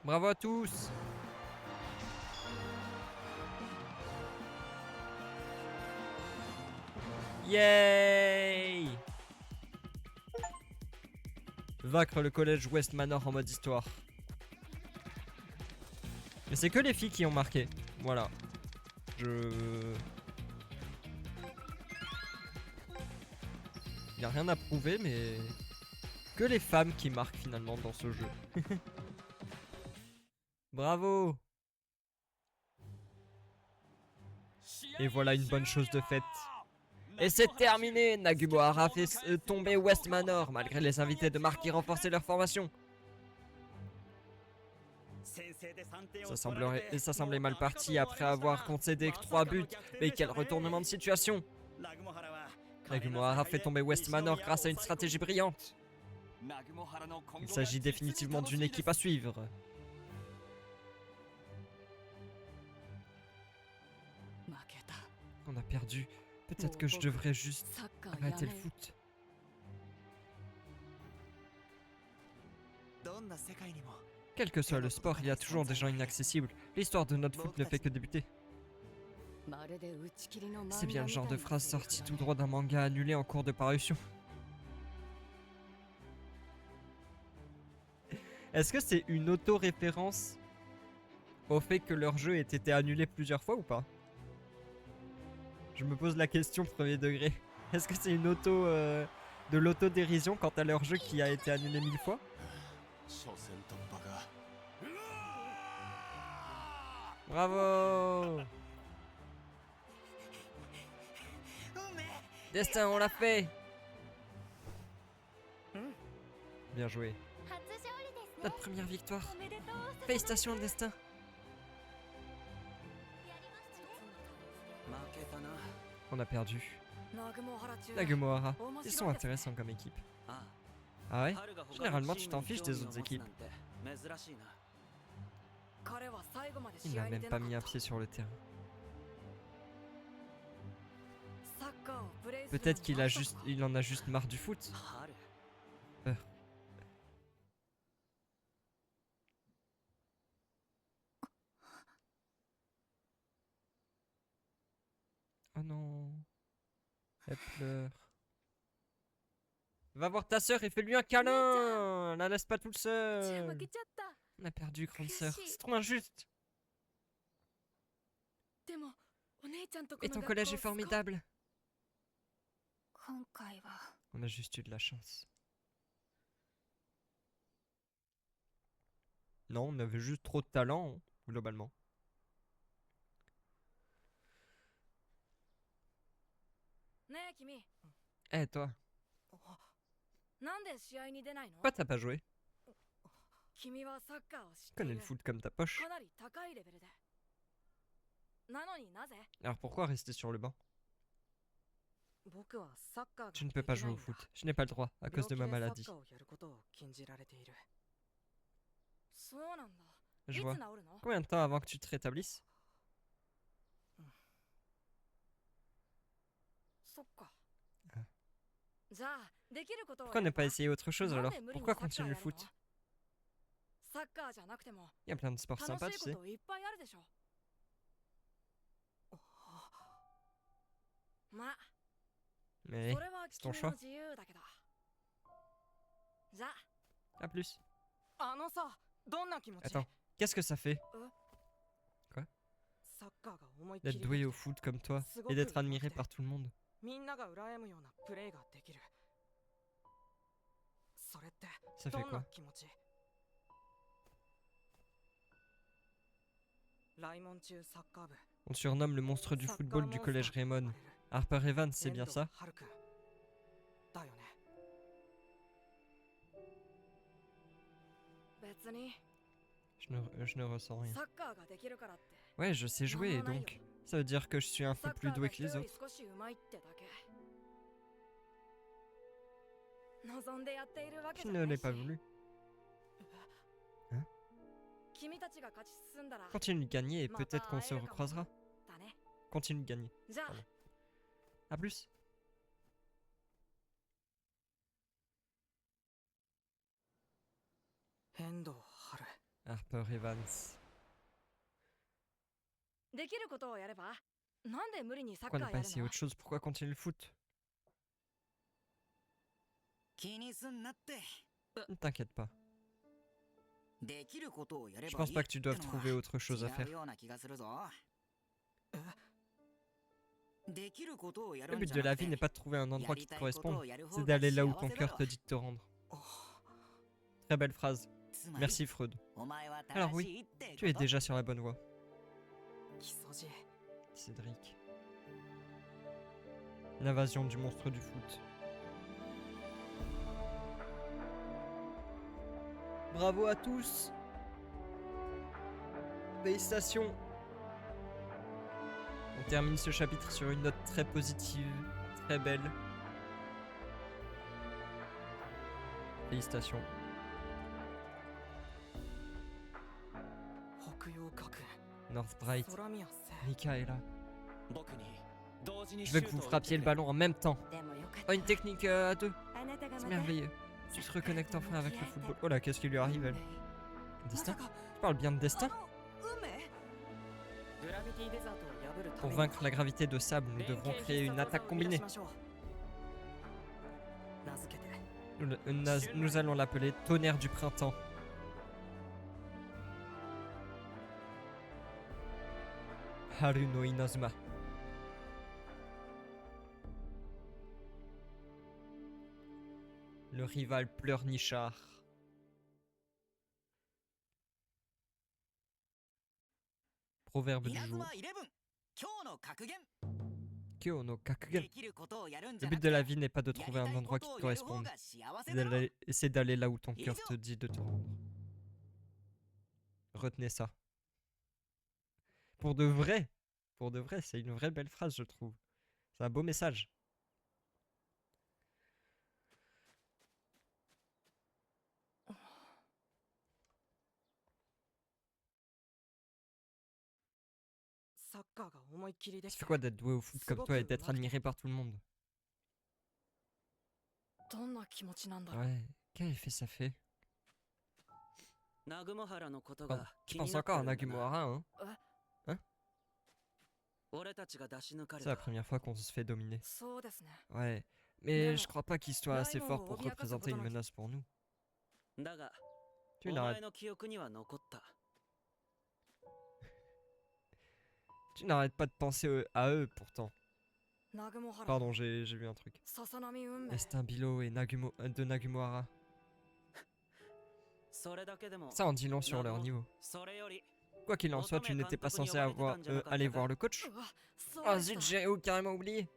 Bravo à tous. Yay! Vaincre le collège West Manor en mode histoire. Mais c'est que les filles qui ont marqué. Voilà. Il n'y a rien à prouver, mais que les femmes qui marquent finalement dans ce jeu. Bravo! Et voilà une bonne chose de faite. Et c'est terminé! Nagumo-hara a fait tomber West Manor malgré les invités de marque qui renforçaient leur formation. Ça semblait mal parti après avoir concédé que 3 buts. Mais quel retournement de situation! Nagumo-hara fait tomber West Manor grâce à une stratégie brillante. Il s'agit définitivement d'une équipe à suivre. On a perdu. Peut-être que je devrais juste arrêter le foot. Quel que soit le sport, il y a toujours des gens inaccessibles. L'histoire de notre foot ne fait que débuter. C'est bien le genre de phrase sortie tout droit d'un manga annulé en cours de parution. Est-ce que c'est une auto-référence au fait que leur jeu ait été annulé plusieurs fois ou pas? Je me pose la question premier degré. Est-ce que c'est une de l'autodérision quant à leur jeu qui a été annulé 1000 fois? Bravo! Destin, on l'a fait! Bien joué. Notre première victoire. Félicitations, Destin. On a perdu. Nagumo-hara, ils sont intéressants comme équipe. Ah ouais? Généralement, tu t'en fiches des autres équipes. Il n'a même pas mis un pied sur le terrain. Peut-être il en a juste marre du foot. Euh. Oh non. Elle pleure. Va voir ta sœur et fais-lui un câlin. La laisse pas toute seule. On a perdu, grande sœur. C'est trop injuste. Et ton collège est formidable. On a juste eu de la chance. Non, on avait juste trop de talent, hein, globalement. Eh toi, pourquoi t'as pas joué? Tu connais le foot comme ta poche. Alors pourquoi rester sur le banc? Je ne peux pas jouer au foot. Je n'ai pas le droit à cause de ma maladie. Je vois. Combien de temps avant que tu te rétablisses? Pourquoi ne pas essayer autre chose alors? Pourquoi continuer le foot? Il y a plein de sports sympas, tu sais. Mais c'est ton choix. A plus. Attends, qu'est-ce que ça fait? Quoi? D'être doué au foot comme toi et d'être admiré par tout le monde. Ça fait quoi? On surnomme le monstre du football du collège Raymond. Harper Evans, c'est bien ça? Je ne ressens rien. Ouais, je sais jouer, donc ça veut dire que je suis un peu plus doué que les autres. Je ne l'ai pas voulu. Hein? Continue de gagner et peut-être qu'on se recroisera. Continue de gagner. Pardon. A plus. Harper Evans. Pourquoi ne pas essayer autre chose? Pourquoi continuer le foot? Ne t'inquiète pas. Je pense pas que tu doives trouver autre chose à faire. Le but de la vie n'est pas de trouver un endroit qui te corresponde, c'est d'aller là où ton cœur te dit de te rendre. Très belle phrase. Merci Freud. Alors oui, tu es déjà sur la bonne voie. Cédric. L'invasion du monstre du foot. Bravo à tous. Félicitations. On termine ce chapitre sur une note très positive, très belle. Félicitations. Northbright, Mikaela. Je veux que vous frappiez le ballon en même temps. Oh, une technique à deux. C'est merveilleux. Tu te reconnectes enfin avec le football. Oh là, qu'est-ce qui lui arrive, elle? Destin? Tu parles bien de destin? Pour vaincre la gravité de sable, nous devrons créer une attaque combinée. Nous allons l'appeler Tonnerre du Printemps. Haru no Inazuma. Le rival pleurnichard. Proverbe du jour. Kyo no Kakugen. Le but de la vie n'est pas de trouver un endroit qui te corresponde. C'est d'aller là où ton cœur te dit de te rendre. Retenez ça. Pour de vrai, c'est une vraie belle phrase, je trouve. C'est un beau message. サッカーが思いっきりでÇa き fait て quoi d'être doué au foot comme toi et d'être admiré par tout le monde? どんな気持ちなんだろう。 Ouais, quel effet ça fait? 南雲原のこと Pardon. が Tu 気に penses なって encore à るんだな。 Nagumohara, hein? 俺たちが出し抜かれ C'est la た。 première fois qu'on se fait dominer. そうですね。 Ouais, mais Mais je bon, crois pas qu'il soit assez fort pour Daimon représenter une Obiaka menace pour nous. だが、 Tu お前 n'arrêtes の記憶には残った。 tu n'arrêtes pas de penser à eux pourtant. 南雲原 Pardon, j'ai vu un truc. 笹波運命 Estin Bilo et de Nagumohara. それだけでも、 Ça en dit long sur leur niveau. それより、 Quoi qu'il en soit, tu n'étais pas censé aller voir le coach? うわそう Ah でし zut, た j'ai carrément oublié.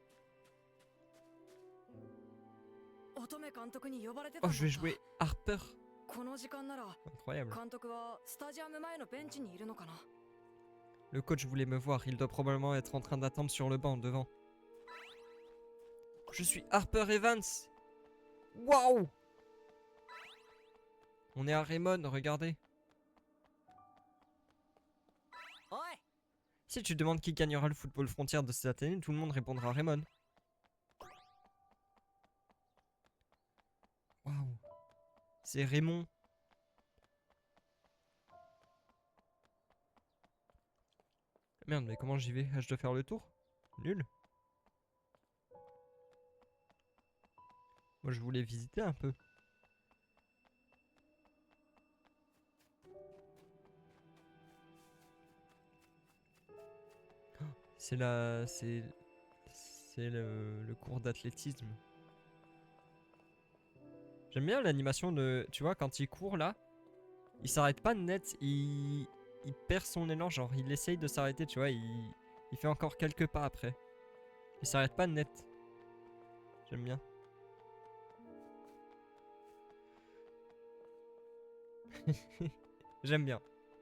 乙女監督に呼ばれて Oh, たんだ je vais jouer Harper. この時間なら Incroyable. 監督はスタジアム前のベンチにいるのかな。 Le coach voulait me voir, il doit probablement être en train d'attendre sur le banc devant. Je suis Harper Evans. Waouh! On est à Raymond, regardez. おい Si tu demandes qui gagnera le football frontière de cette année, tout le monde répondra Raymond. Waouh. C'est Raymond. Merde, mais comment j'y vais? Ah, je dois faire le tour? Nul. Moi, je voulais visiter un peu. Oh, c'est la... C'est le cours d'athlétisme. J'aime bien l'animation de... Tu vois, quand il court là, il s'arrête pas net, il perd son élan, genre il essaye de s'arrêter, tu vois, il fait encore quelques pas après. Il s'arrête pas net. J'aime bien. J'aime bien.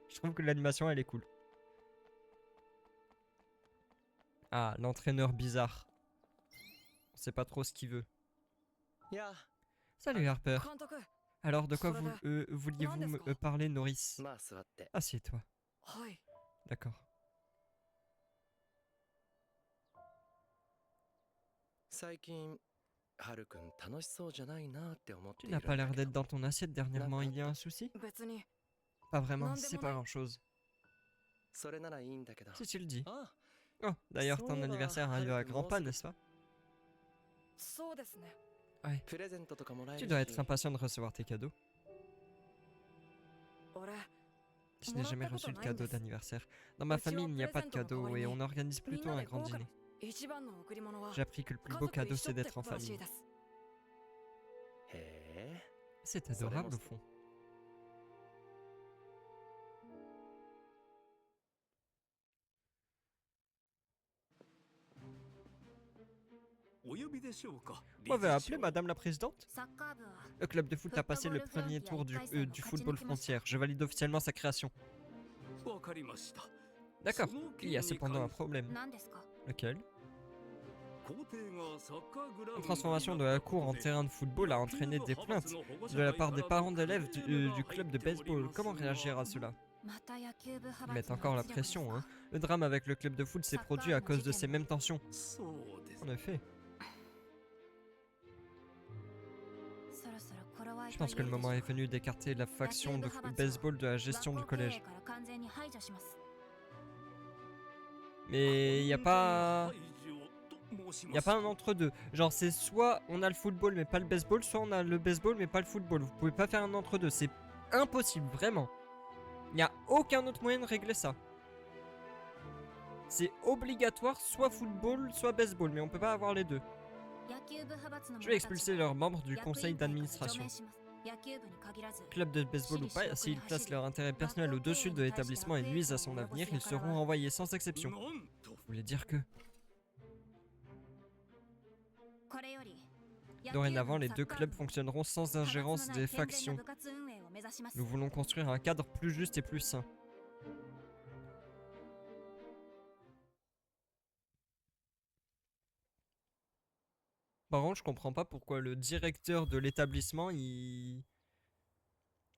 Je trouve que l'animation elle est cool. Ah, l'entraîneur bizarre. On sait pas trop ce qu'il veut. いや、 Salut Harper. 監督 Alors de quoi Soda. vouliez-vous me Nandesu ka? parler, Norris? まあ座って。 Assieds-toi. はい D'accord. 最近ハルくん楽しそうじゃないなって思って Tu いる n'as ん pas だ l'air け d'être ど dans ton assiette dernièrement, il y a un souci? 別に Pas vraiment, Nandemo c'est pas nai. grand chose. それならいいんだけど Si tu le dis. あ Oh, d'ailleurs ton Soda. anniversaire arrive à grands pas, Haruka, n'est-ce pas? そうですね。 Ouais. プレゼントとかもらえ Tu る dois し être impatient de recevoir tes cadeaux. 俺 Je n'ai jamais reçu de cadeau d'anniversaire. Dans ma Uchi wa famille, il n'y a pas de present no cadeau et kawaii on organise みん plutôt な un で grand 豪華 dîner. に一番の贈り物は J'ai appris que le plus 家 beau 族 cadeau 一緒 c'est って d'être en ことらしい famille. です。へえ C'est Ça adorable au démontre. fond. Vous m'avez appelé Madame la Présidente? サッカー部は Le club de foot a passé le premier tour du football frontière. Je valide officiellement sa création. D'accord. Il y a cependant un problème. 何ですか？ Lequel? La transformation de la cour en terrain de football a entraîné des plaintes de la part des parents d'élèves du club de baseball. Comment réagir à cela? また野球部派 Ils 閥 mettent の encore la 圧力です pression, か hein. Le drame avec le club de foot s'est produit à cause de ces mêmes tensions. En effet. そろそろ頃合い Je と pense 言 que え le るでしょ moment う est venu d'écarter la faction de baseball de la gestion du 学校経営 collège. から完全に排除します Mais il n'y a pas... Y a pas un entre-deux. Genre c'est soit on a le football mais pas le baseball, soit on a le baseball mais pas le football. Vous pouvez pas faire un entre-deux, c'est impossible, vraiment. Il n'y a aucun autre moyen de régler ça. C'est obligatoire, soit football, soit baseball, mais on peut pas avoir les deux. 野球部派閥の Je vais expulser leurs membres du conseil d'administration. 野球部に限らず Club de baseball ou pas, s'ils placent leur intérêt personnel au-dessus de l'établissement et nuisent à son avenir, ils seront renvoyés sans exception. Vous voulez dire que... これより Dorénavant, les deux clubs fonctionneront sans ingérence des factions. Nous voulons construire un cadre plus juste et plus sain. Par contre, je comprends pas pourquoi le directeur de l'établissement, il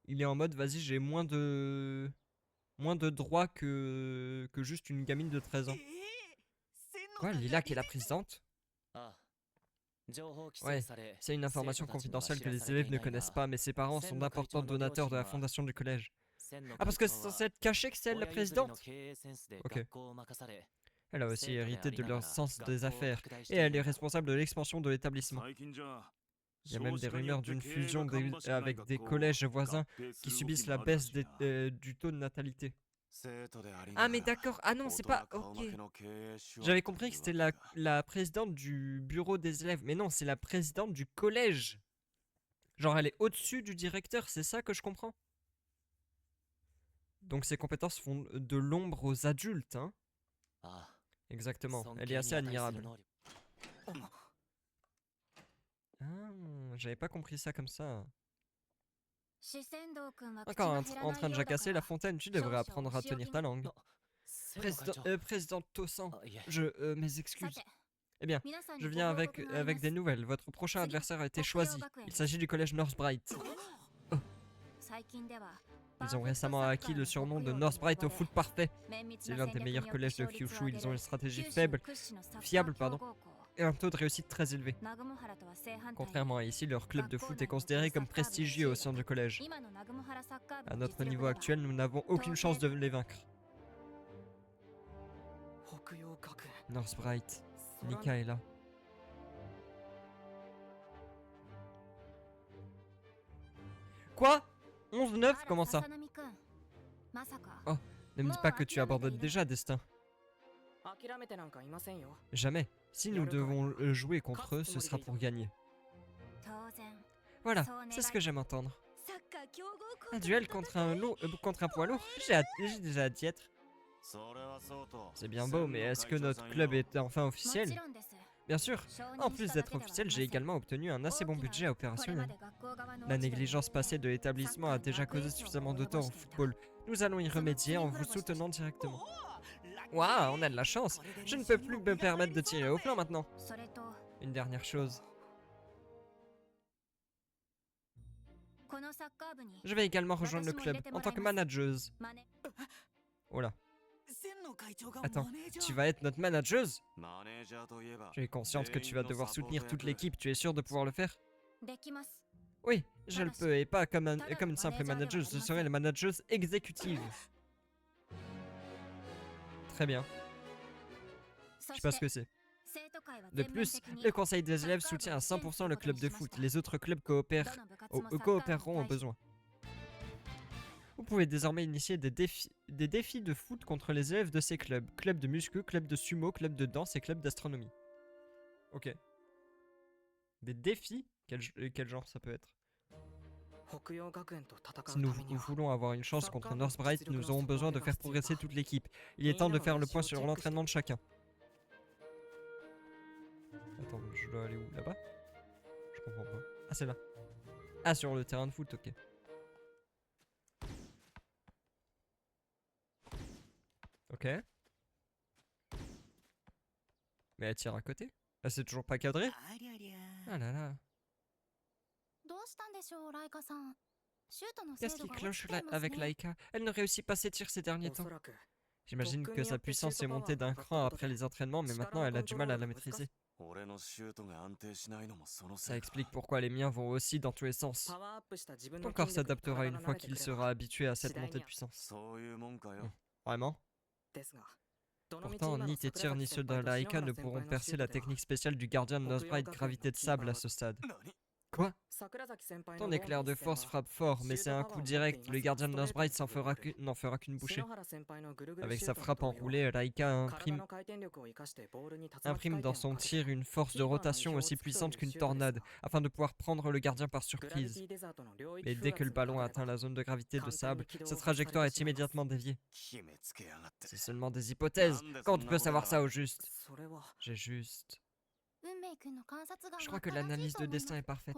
est en mode, vas-y, j'ai moins moins de droits que juste une gamine de 13 ans. Quoi, Lila qui est la présidente? Ouais, c'est une information confidentielle que les élèves ne connaissent pas, mais ses parents sont d'importants donateurs de la fondation du collège. Ah, parce que c'est censé être caché que c'est elle la présidente? Ok. Elle a aussi hérité de leur sens des affaires, et elle est responsable de l'expansion de l'établissement. Il y a même des rumeurs d'une fusion avec des collèges voisins qui subissent la baisse du taux de natalité. Ah mais d'accord, ah non c'est pas... Ok. J'avais compris que c'était la présidente du bureau des élèves, mais non c'est la présidente du collège. Genre elle est au-dessus du directeur, c'est ça que je comprends. Donc ses compétences font de l'ombre aux adultes, hein. Exactement, elle est assez admirable. Ah, j'avais pas compris ça comme ça. Encore en train de jacasser la fontaine, tu devrais apprendre à tenir ta langue. Président Tossan, mes excuses. Eh bien, je viens avec des nouvelles. Votre prochain adversaire a été choisi. Il s'agit du collège Northbright. Oh. Ils ont récemment acquis le surnom de Northbright au foot parfait. C'est l'un des meilleurs collèges de Kyushu. Ils ont une stratégie fiable, et un taux de réussite très élevé. Contrairement à ici, leur club de foot est considéré comme prestigieux au sein du collège. À notre niveau actuel, nous n'avons aucune chance de les vaincre. Northbright, Nika est là. Quoi? 11-9? Comment ça? Oh, ne me dis pas que tu abandonnes déjà, Destin. Jamais. Si nous devons jouer contre eux, ce sera pour gagner. Voilà, c'est ce que j'aime entendre. Un duel contre un poids lourd? J'ai déjà hâte d'y être. C'est bien beau, mais est-ce que notre club est enfin officiel? Bien sûr. En plus d'être officiel, j'ai également obtenu un assez bon budget opérationnel. La négligence passée de l'établissement a déjà causé suffisamment de tort au football. Nous allons y remédier en vous soutenant directement. Waouh, on a de la chance. Je ne peux plus me permettre de tirer au flanc maintenant. Une dernière chose. Je vais également rejoindre le club en tant que manageuse. Oh là. Attends, tu vas être notre manageuse? Tu es consciente que tu vas devoir soutenir toute l'équipe, tu es sûre de pouvoir le faire? Oui, je le peux, et pas comme une simple manageuse, je serai la manageuse exécutive. Très bien. Je sais pas ce que c'est. De plus, le conseil des élèves soutient à 100% le club de foot. Les autres clubs coopéreront au besoin. Vous pouvez désormais initier des défis de foot contre les élèves de ces clubs. Club de muscu, club de sumo, club de danse et club d'astronomie. Ok. Des défis? Quel genre ça peut être? Si nous voulons avoir une chance contre Northbright, nous aurons besoin de faire progresser toute l'équipe. Il est temps de faire le point sur l'entraînement de chacun. Attends, je dois aller où? Là-bas? Je comprends pas. Ah, c'est là. Ah, sur le terrain de foot, ok. Ok. Mais elle tire à côté? Ah, c'est toujours pas cadré? Ah là là. Qu'est-ce qui cloche avec Laika? Elle ne réussit pas ses tirs ces derniers temps. J'imagine que sa puissance est montée d'un cran après les entraînements, mais maintenant elle a du mal à la maîtriser. Ça explique pourquoi les miens vont aussi dans tous les sens. Ton corps s'adaptera une fois qu'il sera habitué à cette montée de puissance. Vraiment? Pourtant, ni tes tirs ni ceux de Laika ne pourront percer la technique spéciale du gardien de Northbright gravité de sable à ce stade. Quoi? Ton éclair de force frappe fort, mais c'est un coup direct. Le gardien de Northbright n'en fera qu'une bouchée. Avec sa frappe enroulée, Laika imprime dans son tir une force de rotation aussi puissante qu'une tornade, afin de pouvoir prendre le gardien par surprise. Mais dès que le ballon atteint la zone de gravité de sable, sa trajectoire est immédiatement déviée. C'est seulement des hypothèses. Comment tu peux savoir ça au juste? J'ai juste... Je crois que l'analyse de destin est parfaite.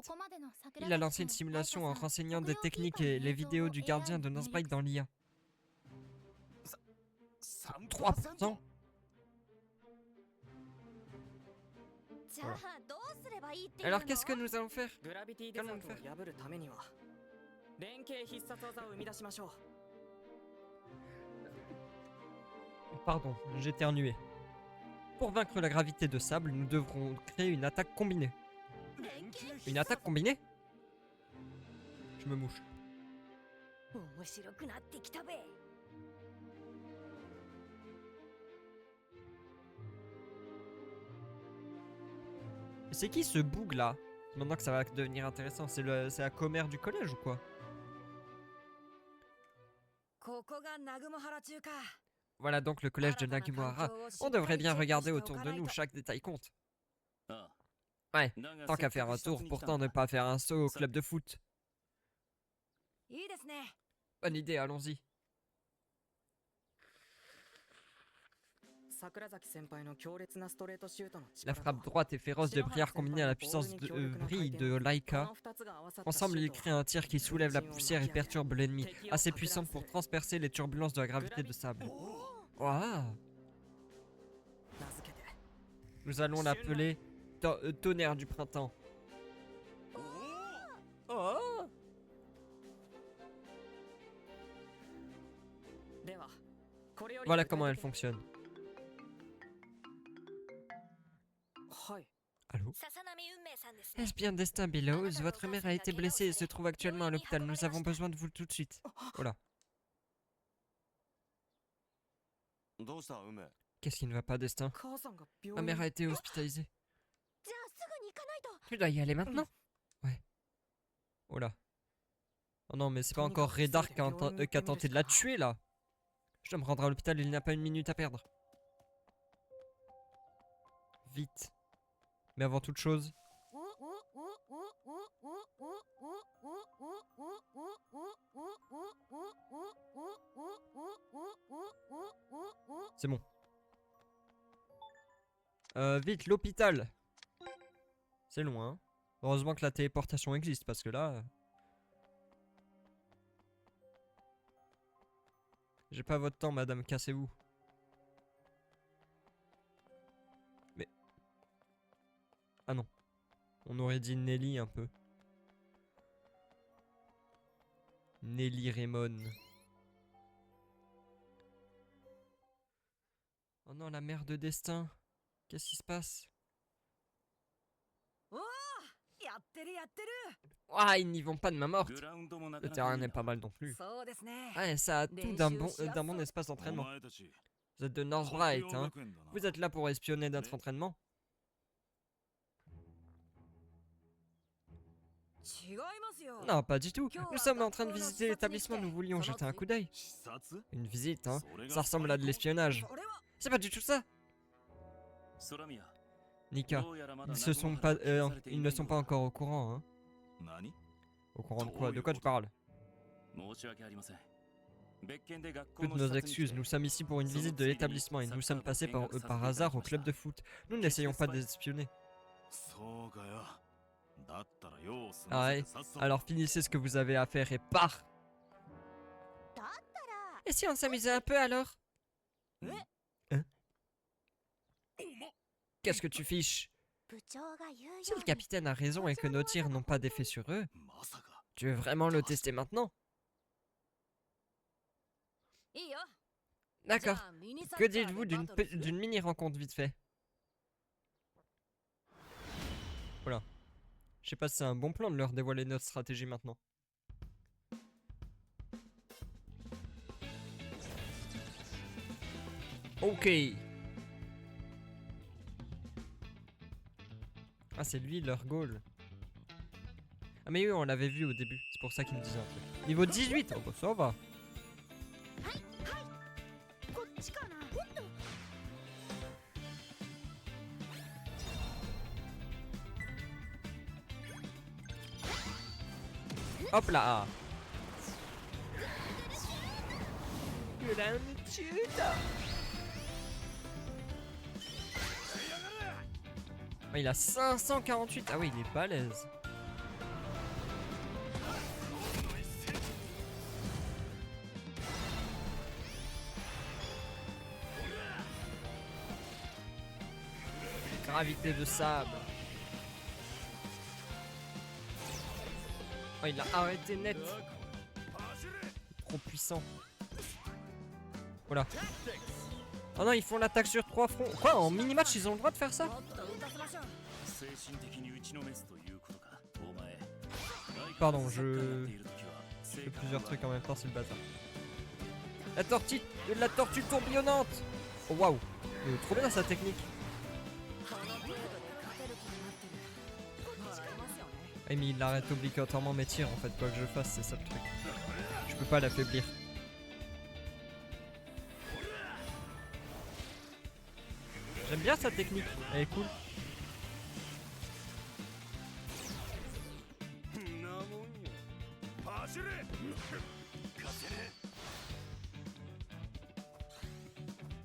Il a lancé une simulation en renseignant des techniques et les vidéos du gardien de Northbright dans l'IA. 3%? Voilà. Alors qu'est-ce que nous allons faire? Qu'allons-nous faire? Pardon, j'ai éternué. Pour vaincre la gravité de sable, nous devrons créer une attaque combinée. Une attaque combinée? Je me mouche. 面白くなってきたべ。 C'est qui ce boug là? Maintenant que ça va devenir intéressant, c'est la commère du collège ou quoi? ここがナグモハラ中か。 Voilà donc le collège de Nagumohara. On devrait bien regarder autour de nous, chaque détail compte. あ Ouais, あだが tant qu'à faire un tour, pourtant ne pas faire un saut au club de foot. いいですね。 Bonne idée, allons-y. 桜崎先輩の強烈なストレートシュートの La 力 frappe droite et féroce de Brière combinée à la puissance de vrille de Laika. この二つが合わさった Ensemble, シュ ils ート créent un tir qui soulève la poussière et perturbe l'ennemi, assez puissant pour transpercer les turbulences de la gravité de sable. Waouh! 名付けて Nous allons l'appeler Tonnerre du printemps. Oh! ではこれより Voilà comment elle fonctionne. はい Allô? 笹波運命さんですね Est-ce bien Destin Billows? Votre mère a été blessée et se trouve actuellement à l'hôpital. Nous avons besoin de vous tout de suite. Voilà. どうした梅 Qu'est-ce qui ne va pas, Destin? 母さんが病 Ma 院 mère a été hospitalisée. じゃあすぐに行かないと Tu dois y aller maintenant? Ouais. Oh là. Oh non, mais c'est pas encore Redar qui a tenté de la tuer là. Je dois me rendre à l'hôpital, il n'a pas une minute à perdre. Vite. Mais avant toute chose, c'est bon. Vite, l'hôpital. C'est loin. Hein. Heureusement que la téléportation existe parce que là... J'ai pas votre temps, madame, cassez-vous. Mais... Ah non. On aurait dit Nelly un peu. Nelly Raymond. Oh non, la mère de Destin. Qu'est-ce qui se passe? やってるやってる。 Ah, ils n'y vont pas de main morte. グラウンドもなか Le なかい terrain い n'est な pas mal non plus. そうですね。 Ouais, ça a tout d'un bon espace お d'entraînement. 前たち Vous êtes de Northbright, 東京 hein. 学園だな Vous êtes là pour espionner notre entraînement? 違いますよ。 Non, pas du tout. Nous sommes en train de visiter l'établissement, nous voulions jeter un coup d'œil. 視察 Une visite, hein. それが Ça ressemble à de l'espionnage. それは C'est pas du tout ça. 空宮 Nika, どうやらまだ ils ne sont pas encore au courant, hein. 何 Au courant de quoi? De quoi tu parles? 申し訳ありません別件で学校 Toutes の視 nos 察に来 excuses, て nous sommes ici pour une visite de l'établissement et nous sommes passés par hasard au club de foot. Nous n'essayons pas d'espionner. そうかよだったらよう済 Ah ま ouais. せてさっさと Alors finissez ce que vous avez à faire et pars. だったら Et si on s'amusait un peu alors? Hein? Qu'est-ce que tu fiches? 部長が言うよ Si le capitaine a raison et que nos tirs n'ont pas d'effet sur eux, まさか tu veux vraiment le tester maintenant? いいよ。 D'accord. じゃあミニサッカ Que ーで dites-vous バトルする d'une mini rencontre vite fait? Voilà. Je sais pas si c'est un bon plan de leur dévoiler notre stratégie maintenant. Ok. Ah, c'est lui leur goal. Ah mais oui, on l'avait vu au début. C'est pour ça qu'il me disait un truc. Niveau 18. Oh bah ça va. こっちかな Hop là. Oh, il a 548. Ah oui, il est balèze. Gravité de sable. Oh, il a arrêté net. Trop puissant. Voilà. Oh non, ils font l'attaque sur 3 fronts. Quoi, en mini-match, ils ont le droit de faire ça? もっと打たせましょう。精神的に打ちのめすということか。お前。 Pardon, je fais plusieurs trucs en même temps, c'est le bazar. La tortue tourbillonnante. Oh waouh, trop bien sa technique. この程度で勝てる気になってる。笑えますよね。Ah, mais il arrête obligatoirement mes tirs en fait, quoi que je fasse, c'est ça le truc. Je peux pas l'affaiblir. J'aime bien sa technique, elle est cool. なもんよ。走れ。勝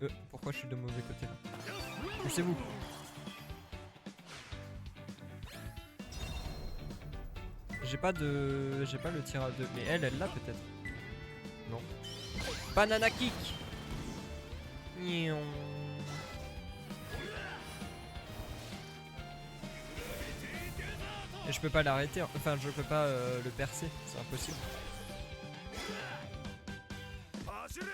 てね Pourquoi je suis de mauvais côté là? Poussez-vous. J'ai pas le tir à deux, mais elle l'a peut-être. Non. Banana kick. Nion. Et je peux pas l'arrêter, enfin je peux pas le percer, c'est impossible. 走れ。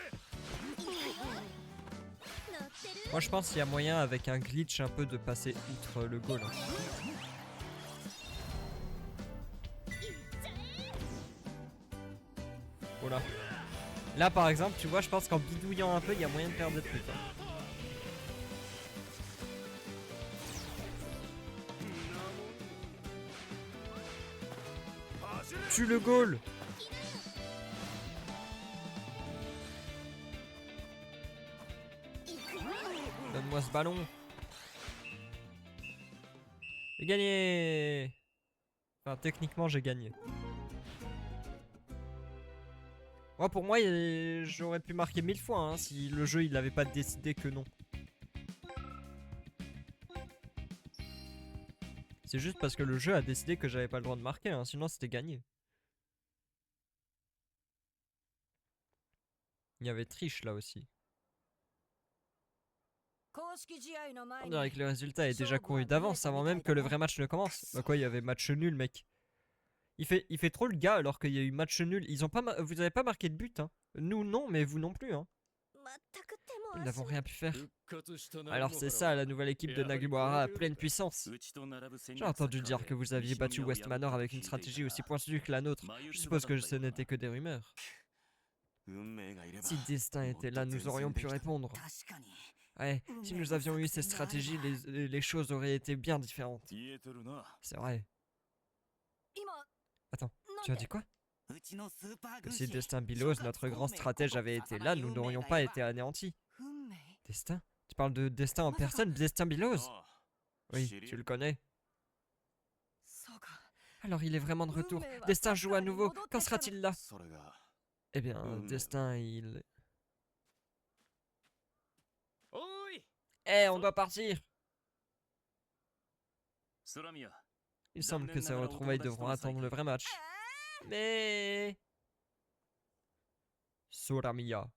Moi je pense qu'il y a moyen avec un glitch un peu de passer outre le goal. Hein. Voilà. Là par exemple, tu vois, je pense qu'en bidouillant un peu, il y a moyen de perdre des trucs. Hein. Tue le goal. Donne-moi ce ballon. J'ai gagné. Enfin, techniquement, j'ai gagné. Moi, pour moi, j'aurais pu marquer 1000 fois hein, si le jeu il avait pas décidé que non. C'est juste parce que le jeu a décidé que j'avais pas le droit de marquer, hein, sinon c'était gagné. Il y avait triche là aussi. 公式試合の前 On に dirait que le résultat est déjà couru d'avance avant même que le vrai match ne commence. Bah quoi, il y avait match nul, mec. Il fait trop le gars alors qu'il y a eu match nul. Ils ont pas vous avez pas marqué de but, hein. Nous non, mais vous non plus, hein. 全く手も Nous 足 n'avons も rien pu faire. 復活したな Alors c'est ça la nouvelle équipe de Nagumoara à pleine puissance. うちと並ぶ戦 J'ai entendu dire que vous aviez battu West Manor avec une stratégie aussi pointue que la nôtre. Je suppose que ce n'était que des rumeurs. 運命がいれば Si Destin était là, nous aurions pu répondre. 確かに Ouais, si nous avions eu ces stratégies, les choses auraient été bien différentes. 言えてるな C'est vrai. 今 Attends, なん tu as で dit quoi? うちのスーパー Que 軍 si 師 Destin Billows, notre grand stratège, avait été là, nous n'aurions pas été anéantis. 運命 Destin? Tu parles de Destin en personne, Destin Billows? ああ Oui, 知り tu le connais. そうか Alors il est vraiment de retour. Destin joue à nouveau. Quand sera-t-il là? それが Eh bien, Destin, il... おい Eh, on doit partir! 空宮 Il semble que ces retrouvailles devront attendre le vrai match. Mais... Soramiya.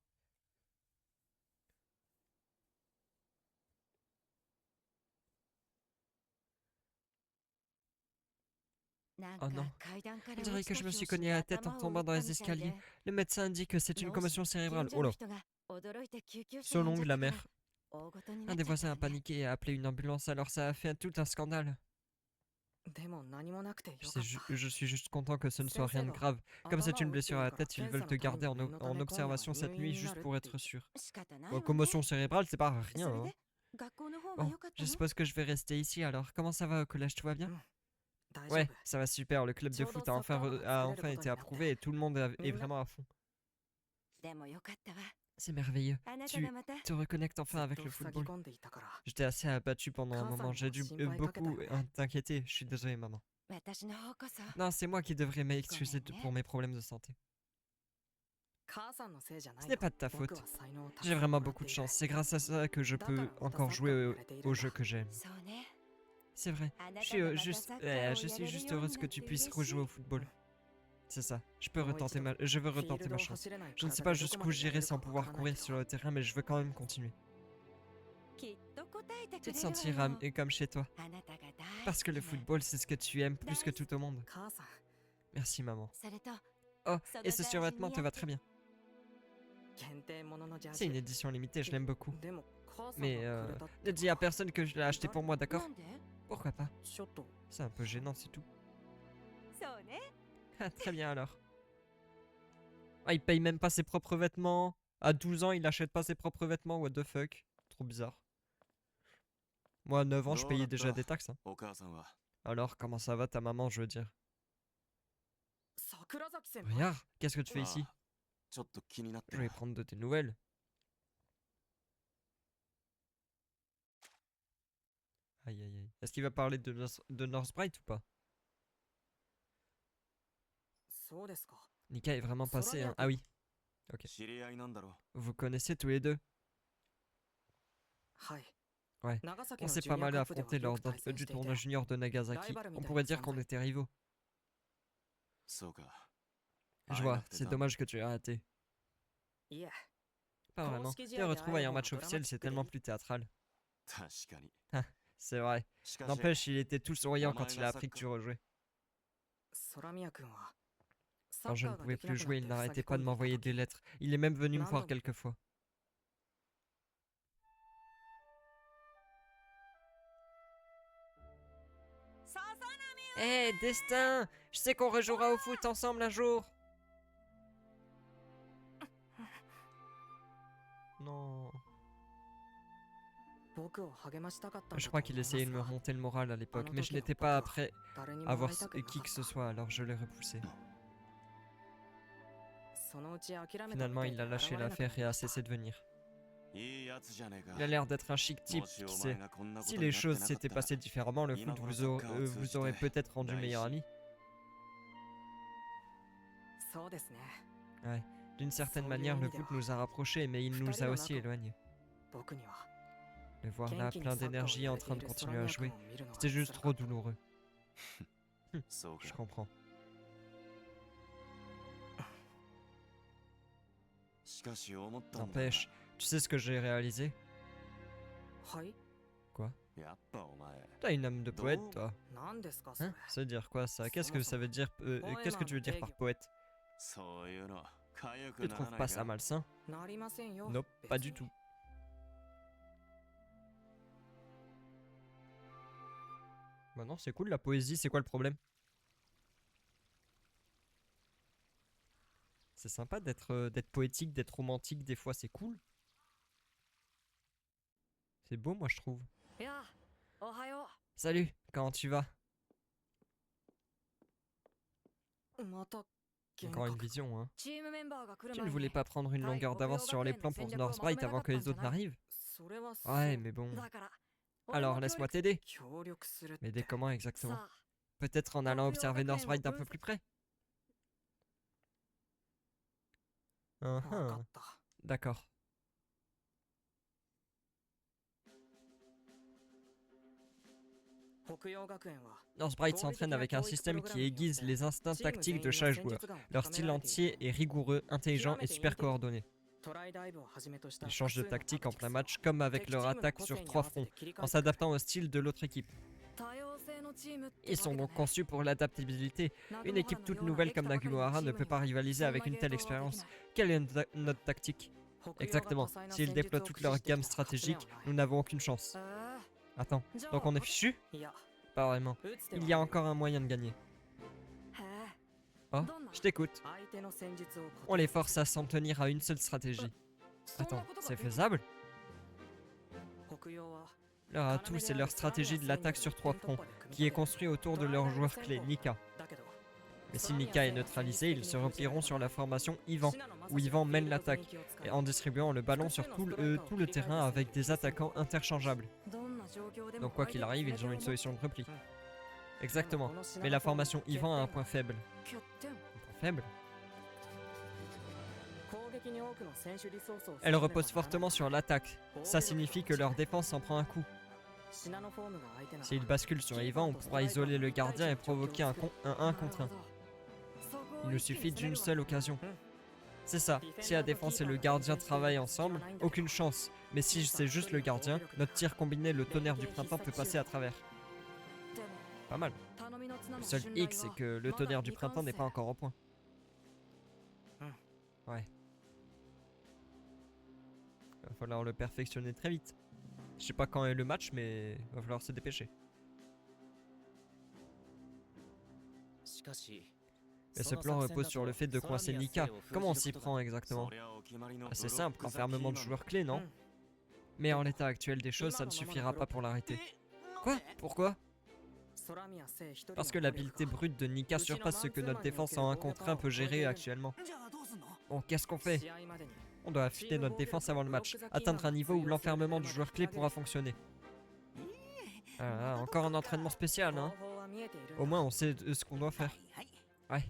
なん Oh か non. 階段から On dirait 落ち que た je me suis 拍子 cogné で la tête en 頭を tombant 打 dans った les みたいで escaliers. Le médecin indique que c'est une commotion 近 cérébrale. 所 Oh の là. 人が驚いて救急車 Son 呼んじゃ ongle, った la から mère. 大事に Un なっ des ちゃった voisins わ a ね paniqué et a appelé une ambulance, alors ça a fait tout un scandale. でも何もなくてよ Je, かっ je suis juste content que ce ne soit rien de 先生が grave. た Comme c'est 頭 une を打って blessure る à la から tête, ils 検 veulent 査 te のため garder に念のた en め今夜は observation cette 入 nuit 院に juste なる pour って être sûr. 仕方ない Bon, わね commotion cérébrale, c'est pas そ rien. れ Hein. で学校の方は Bon, 良かった je の suppose que je vais rester ici alors. Comment ça va au collège, tout va bien? 大丈 Ouais, 夫 ça va super. Le club de foot a enfin été approuvé et tout le monde est vraiment à fond. でも良かったわ C'est merveilleux. あなた Tu がまた te reconnectes ず enfin っ avec と le 塞ぎ football. 込んでいたから J'étais assez abattu pendant un moment. J'ai dû beaucoup t'inquiéter. Je suis désolé, maman. 私の方こそ Non, c'est moi qui devrais m'excuser pour mes problèmes de santé. 母さんのせいじゃない Ce n'est pas de ta 僕 faute. は才能をたく J'ai さん vraiment もらっ beaucoup て de いる chance. C'est grâce à ça que je peux encore jouer au jeu que j'aime. そうね C'est vrai. あな Je たがま suis た juste, サッカーを je や suis れる juste ように heureuse な que って tu 嬉 puisses しい rejouer au football. C'est ça. Je veux もう一度 retenter フィール ma ドを chance. 走れない Je ne sais 体 pas でどこ jusqu'où までやれ j'irai るか sans わから pouvoir ない courir け sur ど le terrain, mais je veux quand même continuer. きっと答えて Tu く te れるわ sentiras よ comme chez toi. あなたが大 Parce que le 好きな football, c'est ce que tu aimes plus que tout au monde. 母さん Merci, maman. それと Oh, その et ce 大事 survêtement に te や va って très bien. 元限定もののジャージ C'est une édition limitée, je l'aime beaucoup. でも母さんが Mais くれたって ne dis à personne que je l'ai acheté pour moi, d'accord? なんで Pourquoi pas? ちょっと C'est un peu gênant, c'est tout. そうね。 Ah, très bien alors. Ah, il paye même pas ses propres vêtements. À 12 ans, il achète pas ses propres vêtements, what the fuck. Trop bizarre. Moi, à 9 ans, je payais déjà des taxes. Hein. お母さんは Alors, comment ça va ta maman, je veux dire? 桜崎先輩 Regarde, qu'est-ce que tu fais ici? ああちょっと気になって Je vais な prendre de tes nouvelles. Aïe aïe aïe. Est-ce qu'il va parler de Northbright ou pas? そうですか Nika est vraiment passé. Hein. Ah oui, 知り合いなんだろ vous connaissez tous les deux. はい Ouais. 長崎 On の s'est ジュ pas ニア mal カップでは affronté よ lors く対戦 du してい tournoi て junior de Nagasaki. Rival Onみたい pourrait な dire qu'on 存在。 était rivaux. そうか Je 会え vois, なくて c'est な dommage que tu aies raté. いえ Pas Quand vraiment. ce qu'il dit Tes à retrouvailles en Gaël match en officiel, c'est dramatique tellement day. plus théâtral. 確かに C'est vrai. しかし N'empêche, il était tout souriant quand il a Omae appris que tu rejouais. 空宮君はサ Quand ッ je カ ne ーが pouvais できな plus くなっ jouer, て il 塞 n'arrêtait ぎ pas 込 de んでいた m'envoyer 時 des lettres. Il est même venu me voir Nando. quelques fois. Eh, Destin! Je sais qu'on rejouera au foot ensemble un jour! Non. 僕を励ましたかったん Je だと crois 思 qu'il いま essayait す de me が remonter le moral à l'époque, Ah non, mais je Tokyo, n'étais pas Tokyo. prêt 誰にも à 会 voir いたくなか qui っ que た ce soit, alors je l'ai repoussé. そのうち諦めた Finalement, みたい il a で lâché 現れなく l'affaire et な a った cessé de venir. いいやつじゃねえか Il a l'air d'être un chic type, もし qui お sait. 前がこんなこと Si に les なって choses なかっ s'étaient たら passées différemment, le Ima foot kono sakkar o vous aurait tsujite peut-être rendu daishi. meilleur ami. そうですね Ouais. D'une certaine Sans manière, le lien, foot nous a rapprochés, mais il nous a aussi éloignés. 僕には Le voir 元 là, 気に plein サッカーを d'énergie, や en れて train い de る continuer 空 à 宮 jouer, 君を見るのは c'était juste 辛か trop った douloureux. そうか Je comprends. しかし思ったんだ N'empêche, tu sais ce que j'ai réalisé? はい やっぱお前 T'as une âme de poète, toi. 何ですかそれ Hein? Ça veut dire quoi, ça? Qu'est-ce que ça veut dire qu'est-ce que tu veux dire par poète? そういうのかゆ Tu くなら trouves ない pas ça か malsain? なりませんよ Nope, 別 pas に du tout. Bah non, c'est cool la poésie, c'est quoi le problème? C'est sympa d'être poétique, d'être romantique, des fois c'est cool. C'est beau, moi je trouve. いやおはよ Salut, comment tu vas? うまた幻 Encore une 覚 vision, hein. チームメンバーが来る Tu 前 ne に voulais pas prendre une longueur d'avance sur les plans pour Northbright avant que les autres n'arrivent? それはそう Ouais, mais bon. だから Alors laisse-moi t'aider. 協力するって Mais dès comment exactement? さあ Peut-être en allant observer Northbright d'un peu plus près? わか Uhum, った D'accord. Northbright s'entraîne avec un système qui aiguise les instincts tactiques de chaque joueur. Leur style entier est rigoureux, intelligent et super coordonné. Ils changent de tactique en plein match, comme avec leur attaque sur 3 fronts, en s'adaptant au style de l'autre équipe. Ils sont donc conçus pour l'adaptabilité. Une équipe toute nouvelle comme Nagumohara ne peut pas rivaliser avec une telle expérience. Quelle est notre tactique? Exactement. S'ils déploient toute leur gamme stratégique, nous n'avons aucune chance. Attends, donc on est fichu? Pas vraiment. Il y a encore un moyen de gagner. Oh, je t'écoute. On les force à s'en tenir à une seule stratégie. Attends, c'est faisable? Leur atout, c'est leur stratégie de l'attaque sur 3 fronts, qui est construit autour de leur joueur clé, Nika. Mais si Nika est neutralisé, ils se replieront sur la formation Ivan, où Ivan mène l'attaque, et en distribuant le ballon sur tout le terrain avec des attaquants interchangeables. Donc quoi qu'il arrive, ils ont une solution de repli. Exactement, mais la formation Ivan a un point faible. Un point faible? Elle repose fortement sur l'attaque. Ça signifie que leur défense en prend un coup. S'ils basculent sur Ivan, on pourra isoler le gardien et provoquer un 1 contre 1. Il nous suffit d'une seule occasion. C'est ça, si la défense et le gardien travaillent ensemble, aucune chance. Mais si c'est juste le gardien, notre tir combiné, le tonnerre du printemps, peut passer à travers. Pas mal. Le seul hic, c'est que le tonnerre du printemps n'est pas encore au point. Ouais. falloir le perfectionner très vite. Je sais pas quand est le match, mais va falloir se dépêcher. Mais ce plan repose sur le fait de coincer Nika. Comment on s'y prend exactement? C'est simple, l'enfermement de joueurs clés, non? Mais en l'état actuel des choses, ça ne suffira pas pour l'arrêter. Quoi? Pourquoi? Parce que l'habileté brute de Nika surpasse ce que notre défense en 1 contre 1 peut gérer actuellement. Bon, qu'est-ce qu'on fait? On doit affûter notre défense avant le match, atteindre un niveau où l'enfermement du joueur clé pourra fonctionner. Ah, encore un entraînement spécial, hein? Au moins on sait ce qu'on doit faire. Ouais.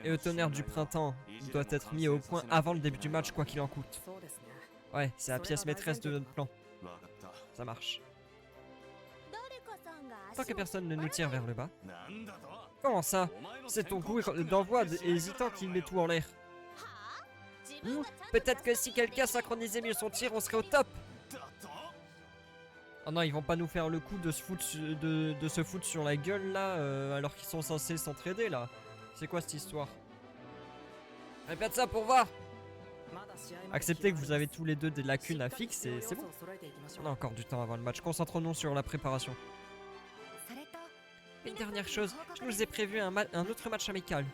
Et le tonnerre du printemps doit être mis au point avant le début du match, quoi qu'il en coûte. Ouais, c'est la pièce maîtresse de notre plan. Ça marche. Tant que personne ne nous tire vers le bas. Comment ça? C'est ton coup d'envoi hésitant qui met tout en l'air. Peut-être que si quelqu'un synchronisait mieux son tir, on serait au top. Oh non, ils vont pas nous faire le coup de se foutre sur la gueule là, alors qu'ils sont censés s'entraider là. C'est quoi cette histoire? Répète ça pour voir. Acceptez que vous avez tous les deux des lacunes à fixer, c'est bon. On a encore du temps avant le match, concentrons-nous sur la préparation. Une dernière chose, je nous ai prévu un autre match amical.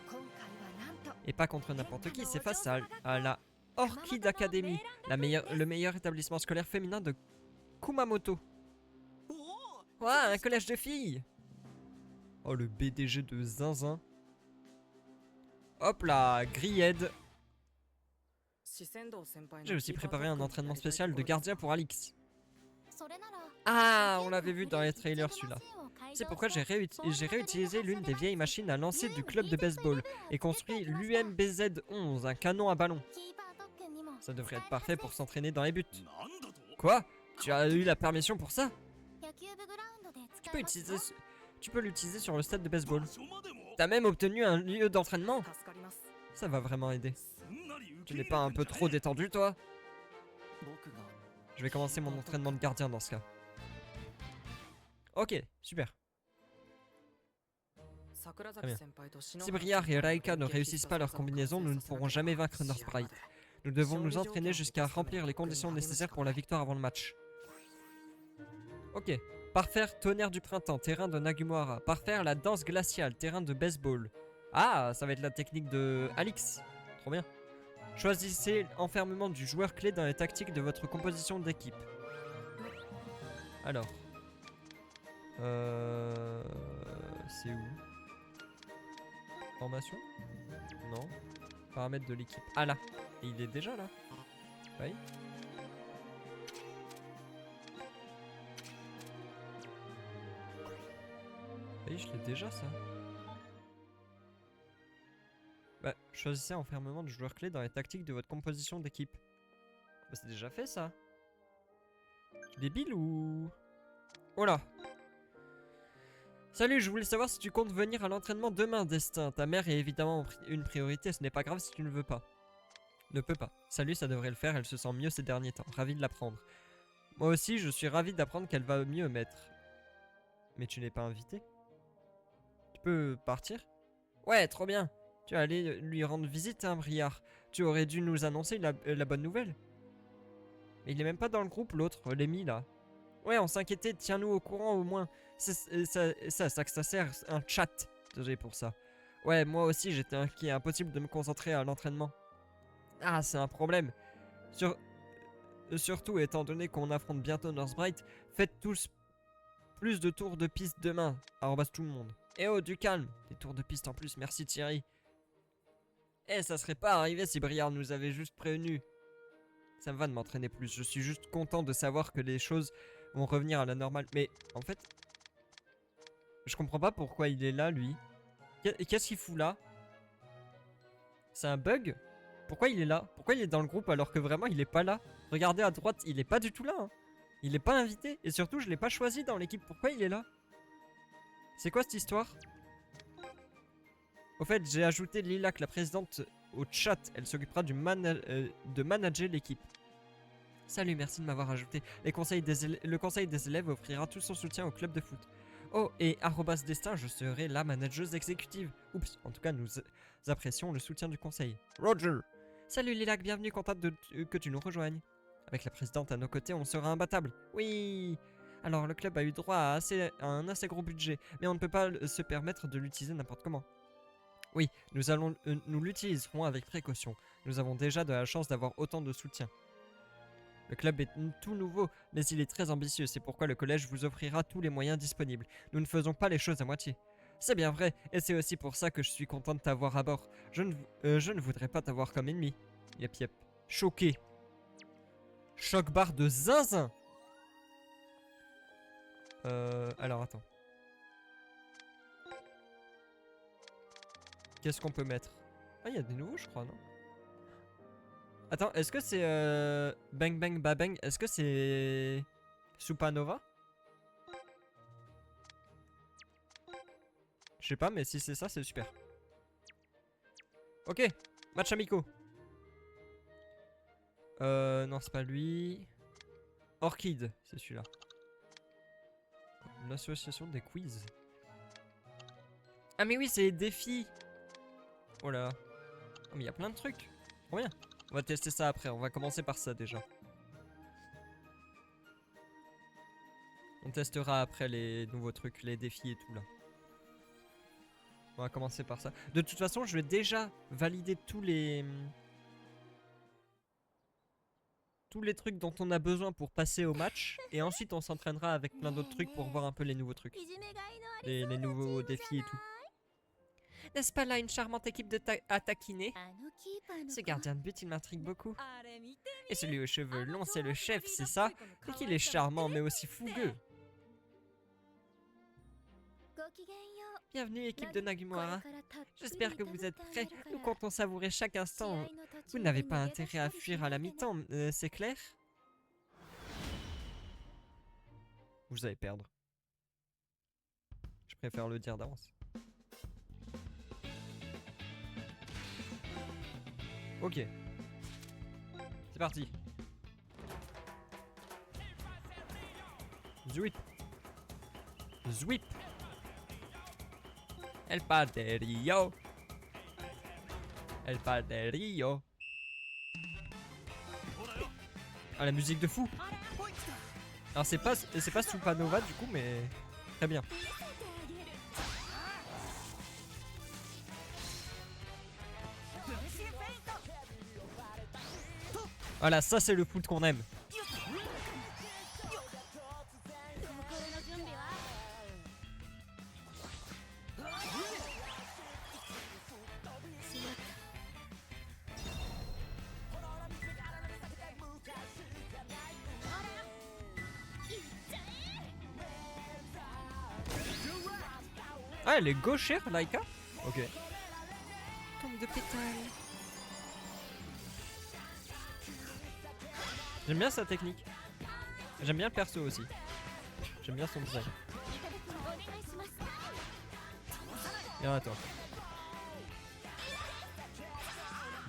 Et pas contre n'importe qui, c'est face à la Orchid Academy, le meilleur établissement scolaire féminin de Kumamoto. Ouah, un collège de filles. Oh, le BDG de Zinzin. Hop là, grillade. J'ai aussi préparé un entraînement spécial de gardien pour Alix. Ah, on l'avait vu dans les trailers celui-là. C'est pourquoi j'ai réutilisé l'une des vieilles machines à lancer du club de baseball et construit l'UMBZ-11, un canon à ballon. Ça devrait être parfait pour s'entraîner dans les buts. Quoi? Tu as eu la permission pour ça? Tu peux l'utiliser sur le stade de baseball. T'as même obtenu un lieu d'entraînement? Ça va vraiment aider. Tu n'es pas un peu trop détendu, toi? Je vais commencer mon entraînement de gardien dans ce cas. Ok, super. Très bien. Si Briard et Raika ne réussissent pas leur combinaison, nous ne pourrons jamais vaincre Northbright. Nous devons nous entraîner jusqu'à remplir les conditions nécessaires pour la victoire avant le match. Ok. Parfaire tonnerre du printemps, terrain de Nagumoara. Parfaire la danse glaciale, terrain de baseball. Ah, ça va être la technique de Alix. Trop bien. Choisissez l'enfermement du joueur clé dans les tactiques de votre composition d'équipe. Alors. C'est où? Formation? Non. Paramètres de l'équipe. Ah là. Et il est déjà là. Oui. Oui, je l'ai déjà ça. Bah, choisissez enfermement du joueur clé dans les tactiques de votre composition d'équipe. Bah, c'est déjà fait ça. Débile ou... Oh là. Salut, je voulais savoir si tu comptes venir à l'entraînement demain, Destin. Ta mère est évidemment une priorité, ce n'est pas grave si tu ne veux pas. Ne peux pas. Salut, ça devrait le faire, elle se sent mieux ces derniers temps. Ravi de l'apprendre. Moi aussi, je suis ravi d'apprendre qu'elle va mieux, maître. Mais tu n'es pas invité? Tu peux partir? Ouais, trop bien. Tu es allé lui rendre visite, hein, Briard. Tu aurais dû nous annoncer la bonne nouvelle. Mais il est même pas dans le groupe, l'autre, Lémi, là. Ouais, on s'inquiétait, tiens-nous au courant au moins. Ça sert un chat. Désolé pour ça. Ouais, moi aussi, j'étais inquiet. Impossible de me concentrer à l'entraînement. Ah, c'est un problème. Surtout, étant donné qu'on affronte bientôt Northbright, faites tous plus de tours de piste demain. Arrobas tout le monde. Eh oh, du calme. Des tours de piste en plus, merci Thierry. Eh, ça serait pas arrivé si Briard nous avait juste prévenu. Ça me va de m'entraîner plus. Je suis juste content de savoir que les choses vont revenir à la normale. Mais en fait, je comprends pas pourquoi il est là, lui. Qu'est-ce qu'il fout là? C'est un bug? Pourquoi il est là? Pourquoi il est dans le groupe alors que vraiment il est pas là? Regardez à droite, il est pas du tout là. Hein. Il est pas invité. Et surtout, je l'ai pas choisi dans l'équipe. Pourquoi il est là? C'est quoi cette histoire? Au fait, j'ai ajouté Lilac, la présidente, au chat. Elle s'occupera de manager l'équipe. Salut, merci de m'avoir ajouté. Le conseil des élèves offrira tout son soutien au club de foot. Oh, et @destin, je serai la manageuse exécutive. Oups, en tout cas, nous apprécions le soutien du conseil. Roger. Salut Lilac, bienvenue, contente que tu nous rejoignes. Avec la présidente à nos côtés, on sera imbattable. Oui. Alors, le club a eu droit à un assez gros budget, mais on ne peut pas se permettre de l'utiliser n'importe comment. Oui, nous l'utiliserons avec précaution. Nous avons déjà de la chance d'avoir autant de soutien. Le club est tout nouveau, mais il est très ambitieux. C'est pourquoi le collège vous offrira tous les moyens disponibles. Nous ne faisons pas les choses à moitié. C'est bien vrai, et c'est aussi pour ça que je suis content de t'avoir à bord. Je ne voudrais pas t'avoir comme ennemi. Yep, yep. Choqué. Choc barre de zinzin. Alors attends. Qu'est-ce qu'on peut mettre? Ah, il y a des nouveaux, je crois, non? Attends, est-ce que c'est Bang Bang Babang? Est-ce que c'est Supernova? Je sais pas, mais si c'est ça, c'est super. Ok, match amico. Non, c'est pas lui. Orchid, c'est celui-là. L'association des quiz. Ah mais oui, c'est les défis. Oh là. Oh, mais il y a plein de trucs. Trop bien. On va tester ça après, on va commencer par ça déjà. On testera après les nouveaux trucs, les défis et tout là. On va commencer par ça. De toute façon, je vais déjà valider tous les trucs dont on a besoin pour passer au match. Et ensuite, on s'entraînera avec plein d'autres trucs pour voir un peu les nouveaux trucs. Les nouveaux défis et tout. N'est-ce pas là une charmante équipe à taquiner? Ce gardien de but, il m'intrigue beaucoup. Et celui aux cheveux longs, c'est le chef, c'est ça? Et qu'il est charmant, mais aussi fougueux. Bienvenue, équipe de Nagumoara. J'espère que vous êtes prêts. Nous comptons savourer chaque instant. Vous n'avez pas intérêt à fuir à la mi-temps, c'est clair? Vous allez perdre. Je préfère le dire d'avance. Ok. C'est parti. Zwip. Zwip. El Paderio. El Paderio. Ah, la musique de fou. Alors c'est pas Supernova du coup, mais très bien. Voilà, ça c'est le foot qu'on aime. Ah, elle est gauchère, Laika? Ok. Tombe de pétales. J'aime bien sa technique. J'aime bien le perso aussi. J'aime bien son design. Viens à toi.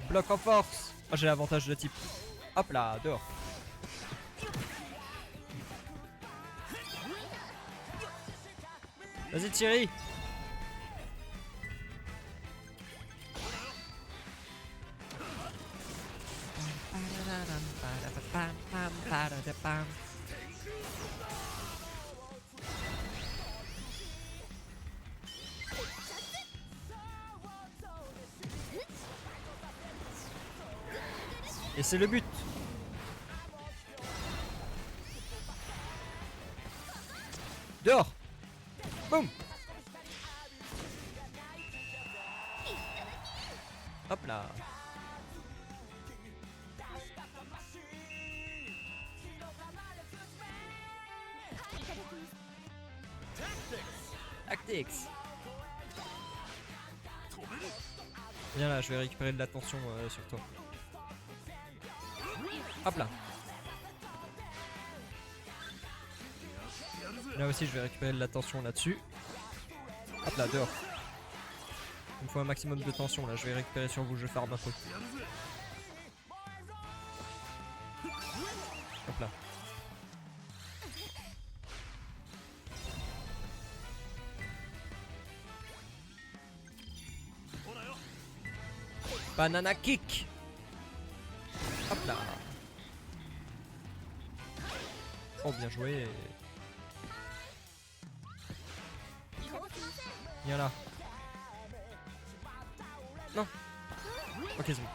Bloc en force. Oh, j'ai l'avantage de type. Hop là, dehors. Vas-y Thierry. Et c'est le but. Dehors. Boum. Hop là. Tactics. Viens là, je vais récupérer de l'attention sur toi. Hop là. Là aussi je vais récupérer de l'attention là-dessus. Hop là, dehors. Il me faut un maximum de tension là, je vais récupérer sur vous, je farme un peu. Hop là. Banana kick. Hop là. Oh, bien joué. Viens là. Non. Ok, c'est bon.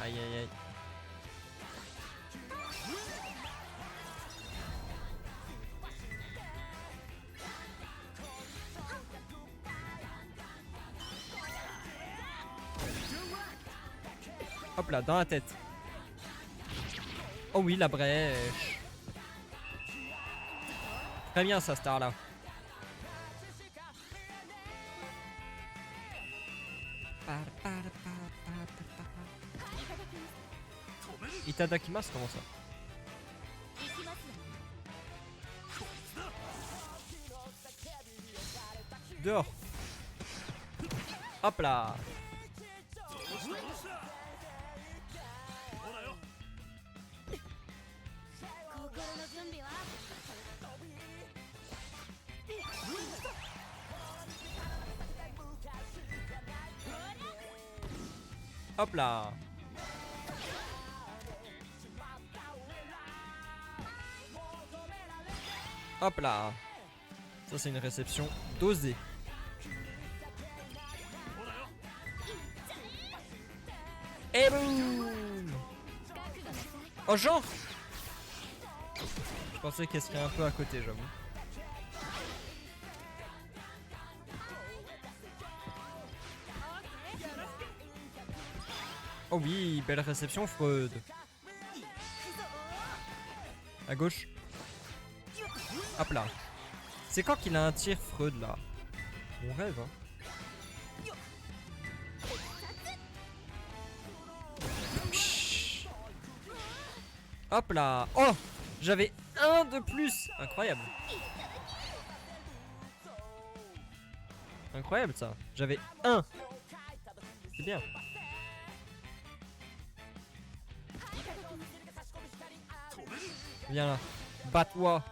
Aïe aïe aïe. Hop là, dans la tête. Oh oui, la brèche. Très bien ça, star là. Itadakimasu, comment ça? Dehors. Hop là. Hop là. Hop là. Ça c'est une réception dosée. Et boum. Oh genre. Je pensais qu'elle serait un peu à côté, j'avoue. Oh oui, belle réception, Freud. À gauche. Hop là. C'est quand qu'il a un tir, Freud, là? Mon rêve, hein. Psh. Hop là. Oh, j'avais un de plus. Incroyable. Incroyable, ça. J'avais un. C'est bien. Viens là. Bats-toi.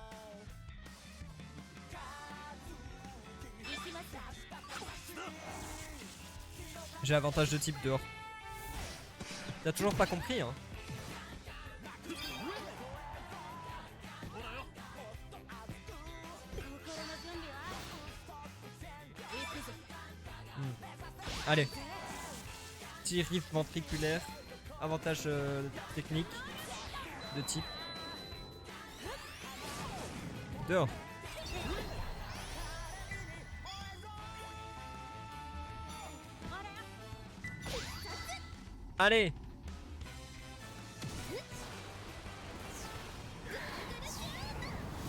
J'ai avantage de type dehors. T'as toujours pas compris, hein? Allez. Petit riff ventriculaire. Avantage technique. De type. Dehors. Allez.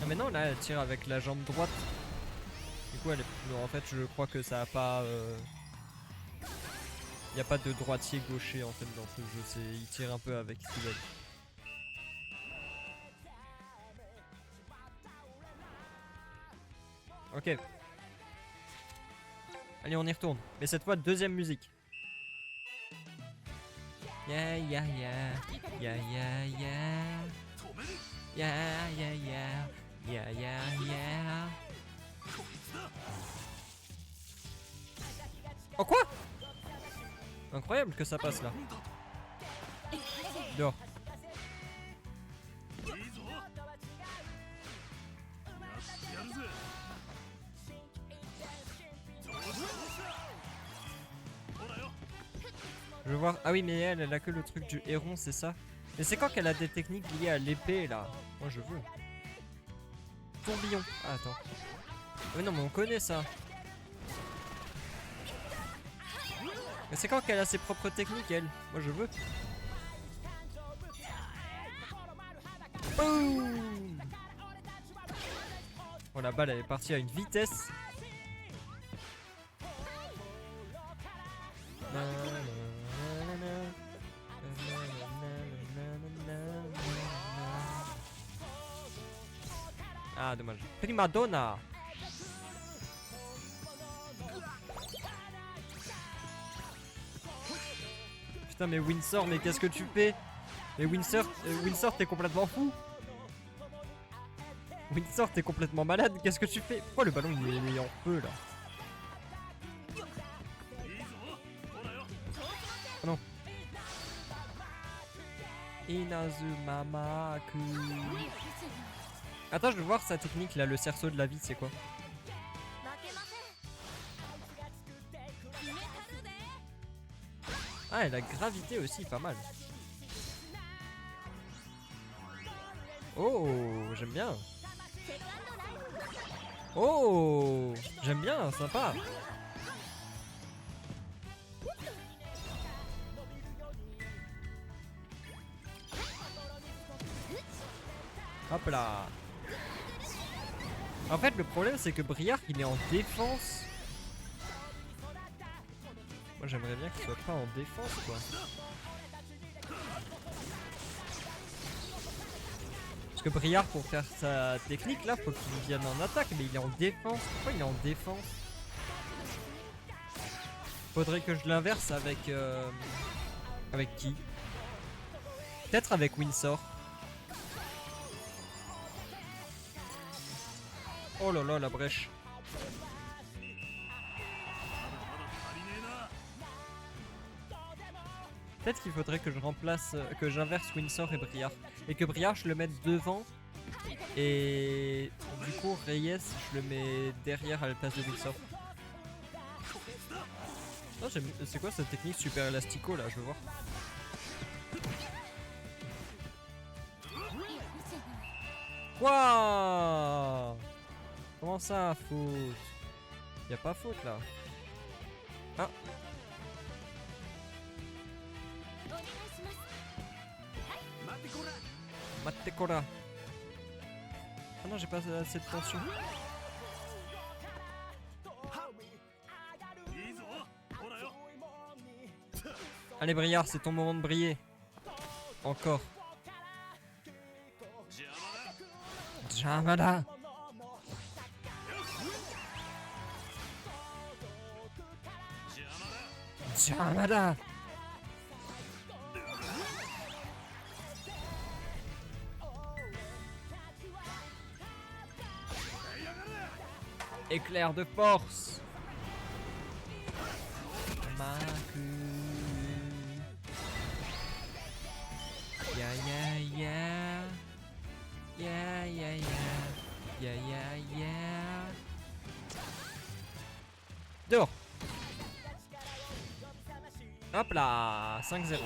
Ah mais non, là elle tire avec la jambe droite. Du coup elle est... Non, en fait je crois que ça a pas... Y a pas de droitier gaucher en fait dans ce jeu, c'est... Il tire un peu avec ce qu'il veut. Ok. Allez, on y retourne. Mais cette fois, deuxième musique. Yeah, yeah, yeah. Yeah, yeah, yeah. Yeah, yeah, yeah. Yeah, yeah, yeah. Oh, quoi? Incroyable que ça passe là. Dehors. Je veux voir. Ah oui, mais elle a que le truc du héron, c'est ça? Mais c'est quand qu'elle a des techniques liées à l'épée là? Moi je veux. Tourbillon. Ah, attends. Mais non, mais on connaît ça. Mais c'est quand qu'elle a ses propres techniques, elle? Moi je veux. Boum. Oh, la balle elle est partie à une vitesse. Ah, dommage. Prima donna. Putain, mais Windsor, mais qu'est-ce que tu fais? Mais Windsor, t'es complètement fou. Windsor, t'es complètement malade. Qu'est-ce que tu fais? Pourquoi le ballon il est en feu là? Oh non. Inazuma Maku. Attends, je veux voir sa technique là, le cerceau de la vie, c'est quoi? 負けません Ah, et la gravité aussi, pas mal. Oh, j'aime bien. Oh, j'aime bien, sympa. Hop là. En fait, le problème, c'est que Briard, il est en défense. Moi, j'aimerais bien qu'il soit pas en défense, quoi. Parce que Briard, pour faire sa technique, là, faut qu'il vienne en attaque, mais il est en défense. Pourquoi il est en défense? Faudrait que je l'inverse avec... Avec qui? Peut-être avec Windsor. Oh là là, la brèche. Peut-être qu'il faudrait que je remplace, que j'inverse Windsor et Briard. Et que Briard, je le mette devant. Et du coup, Reyes, je le mets derrière à la place de Windsor. Oh, c'est quoi cette technique super élastico là, je veux voir. Quoi? Comment ça, faute? Y a pas faute là. Ah. Matekora. Ah non, j'ai pas assez de tension. いいぞほらよ Allez, Briard, c'est ton moment de briller. Encore. 邪魔だ Jamada. Jamada. Éclair de force. Maku. Ya ya ya. Ya ya ya. Ya ya ya. Dehors. Hop là, 5-0.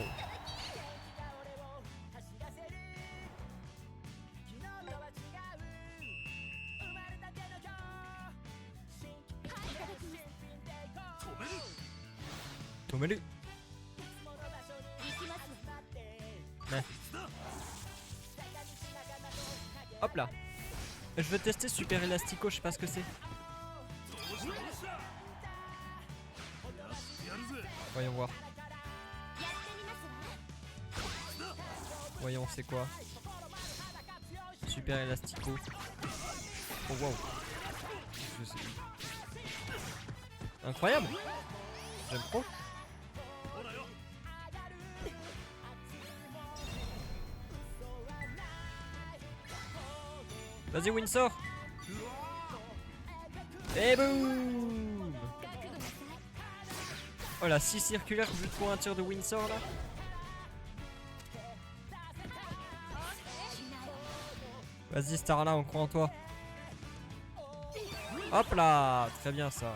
Tomelu. Ouais. Hop là. Je veux tester Super Elastico, je sais pas ce que c'est. どうしたどうしたやってやるぜ Voyons voir. Voyons, c'est quoi? Super Elastico. Oh wow. Je sais. Incroyable. J'aime trop. ほらよ Vas-y Windsor. Et boum. Oh la 6 circulaire juste pour un tir de Windsor là. Vas-y Starla, on croit en toi. Hop là, très bien ça.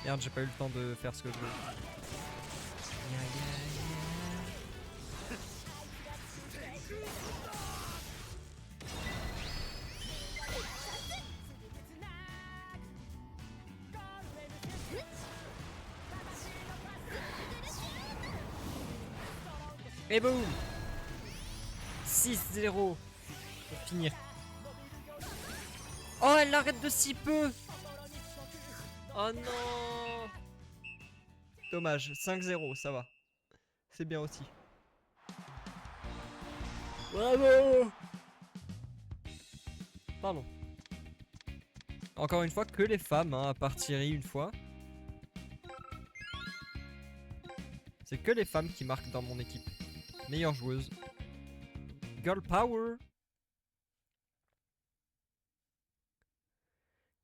Merde, j'ai pas eu le temps de faire ce que je veux. Ya, ya, ya. Et boum. 6-0 pour finir. Oh, elle l'arrête de si peu. Oh non. Dommage, 5-0, ça va. C'est bien aussi. Bravo. Pardon. Encore une fois, que les femmes, hein, à part Thierry une fois. C'est que les femmes qui marquent dans mon équipe. Meilleure joueuse. Girl power.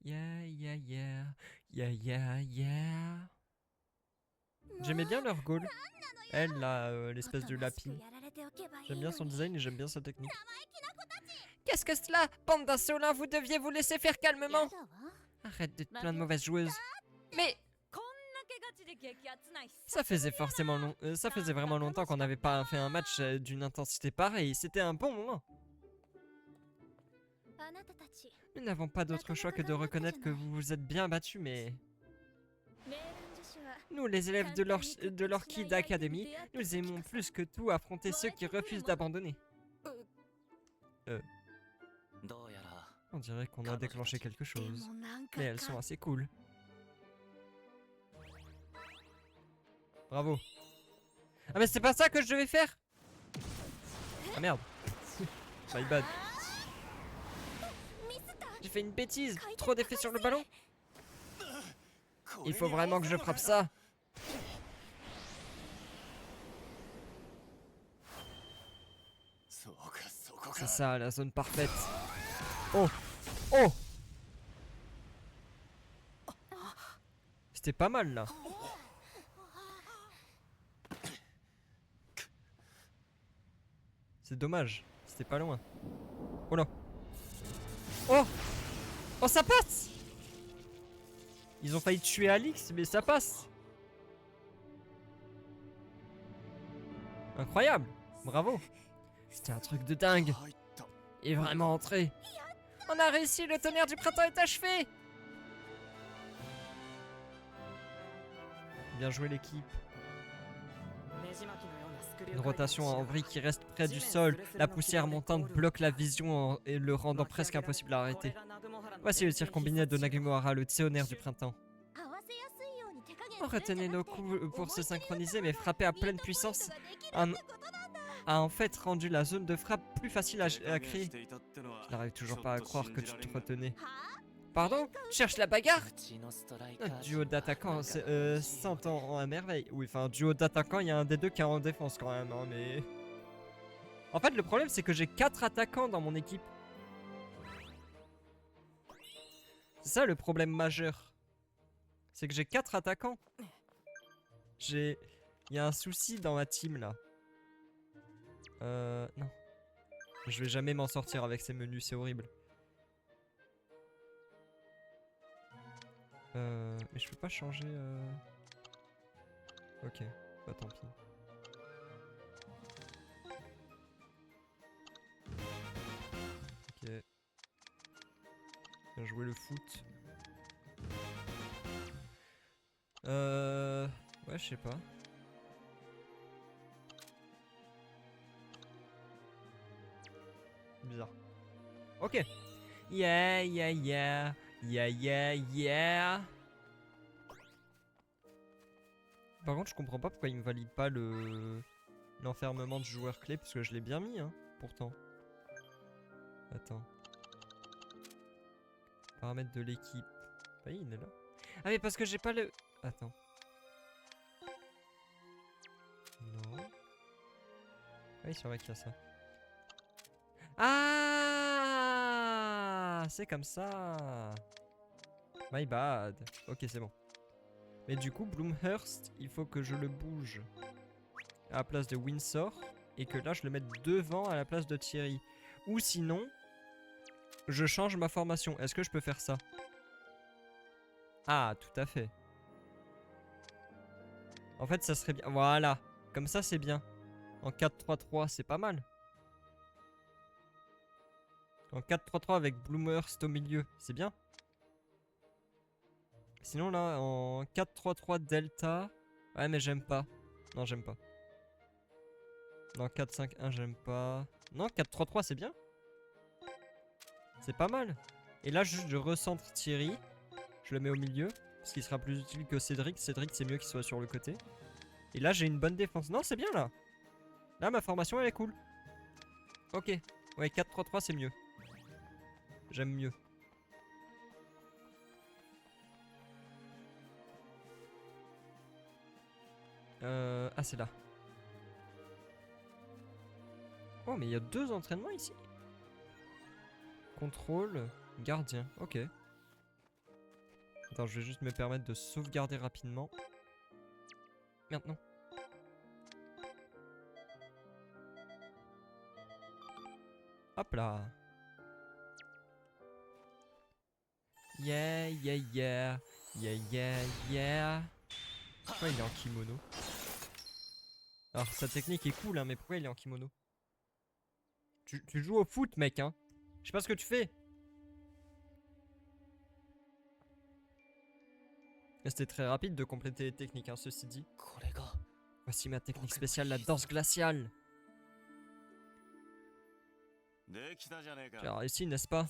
Yeah, yeah, yeah. Yeah, yeah, yeah. J'aimais bien leur goal. Elle, là, l'espèce de lapine. J'aime bien son design et j'aime bien sa technique. Qu'est-ce que cela? Bande d'insolents, vous deviez vous laisser faire calmement. Arrête d'être plein de mauvaises joueuses. Mais こんだけガチで激アツなça faisait ça faisait vraiment longtemps qu'on n'avait pas fait un match d'une intensité pareille. C'était un bon moment. あなたたち Nous n'avons pas d'autre choix que de reconnaître que vous vous êtes bien battus, mais メーラン女子は nous, les élèves de l'Orchid Academy, nous aimons plus que tout affronter ceux qui refusent d'abandonner. どうやら On dirait qu'on a déclenché quelque で chose. もなんか Mais elles sont assez cool. Bravo. Ah mais c'est pas ça que je devais faire. Ah merde. My bad. J'ai fait une bêtise. Trop d'effet sur le ballon. Il faut vraiment que je frappe ça. C'est ça, la zone parfaite. Oh. Oh. C'était pas mal là. C'est dommage, c'était pas loin. Oh là. Oh. Oh, ça passe. Ils ont failli tuer Alix, mais ça passe. Incroyable. Bravo. C'était un truc de dingue. Il est vraiment entré. On a réussi, le tonnerre du printemps est achevé. Bien joué l'équipe. Une rotation en vrille qui reste près du sol. La poussière montante bloque la vision et le rendant presque impossible à arrêter. Voici le tir combiné de Nagumohara, le tonnerre du printemps. 合わせやすいように手加減 On retenait nos coups pour se synchroniser, mais frapper à pleine puissance a en fait rendu la zone de frappe plus facile à créer. Je n'arrive toujours pas à croire que tu te retenais. Pardon? Tu cherches la bagarre? うちのストライカ Notre ー duo d'attaquants s'entend à merveille. Oui, enfin, duo d'attaquants, il y a un des deux qui est en défense quand même, hein, mais... En fait, le problème, c'est que j'ai 4 attaquants dans mon équipe. C'est ça le problème majeur. C'est que j'ai 4 attaquants. Il y a un souci dans ma team, là. Non. Je vais jamais m'en sortir avec ces menus, c'est horrible. Mais je peux pas changer. Ok, bah tant pis. Ok. Bien joué le foot. Ouais, je sais pas. Bizarre. Ok. Yeah, yeah, yeah. Yeah, yeah, yeah. Par contre, je comprends pas pourquoi il me valide pas l'enfermement de joueur clé, parce que je l'ai bien mis, hein, pourtant. Attends. Paramètres de l'équipe. Ah, il est là. Ah, mais parce que j'ai pas le... Attends. Non. Ah oui, c'est vrai qu'il y a ça. Ah, c'est comme ça. My bad. Ok, c'est bon. Mais du coup, Bloomhurst, il faut que je le bouge à la place de Windsor et que là, je le mette devant à la place de Thierry. Ou sinon, je change ma formation. Est-ce que je peux faire ça? Ah, tout à fait. En fait, ça serait bien. Voilà. Comme ça, c'est bien. En 4-3-3, c'est pas mal. En 4-3-3 avec Bloomhurst au milieu, c'est bien. Sinon là, en 4-3-3 Delta... Ouais, mais j'aime pas. Non, j'aime pas. Non, 4-5-1, j'aime pas. Non, 4-3-3, c'est bien. C'est pas mal. Et là, juste, je recentre Thierry. Je le mets au milieu. Parce qu'il sera plus utile que Cédric. Cédric, c'est mieux qu'il soit sur le côté. Et là, j'ai une bonne défense. Non, c'est bien, là. Là, ma formation, elle est cool. Ok. Ouais, 4-3-3, c'est mieux. J'aime mieux. Ah, c'est là. Oh, mais il y a 2 entraînements ici. Contrôle, gardien. Ok. Attends, je vais juste me permettre de sauvegarder rapidement. Merde, non. Hop là. Yeah, yeah, yeah. Yeah, yeah, yeah. Pourquoi il est en kimono? Alors, sa technique est cool, hein, mais pourquoi il est en kimono? Tu joues au foot, mec, hein? Je sais pas ce que tu fais. C'était très rapide de compléter les techniques, hein, ceci dit. Voici ma technique spéciale, la danse glaciale. できたじゃねえ Tu か as réussi, n'est-ce pas?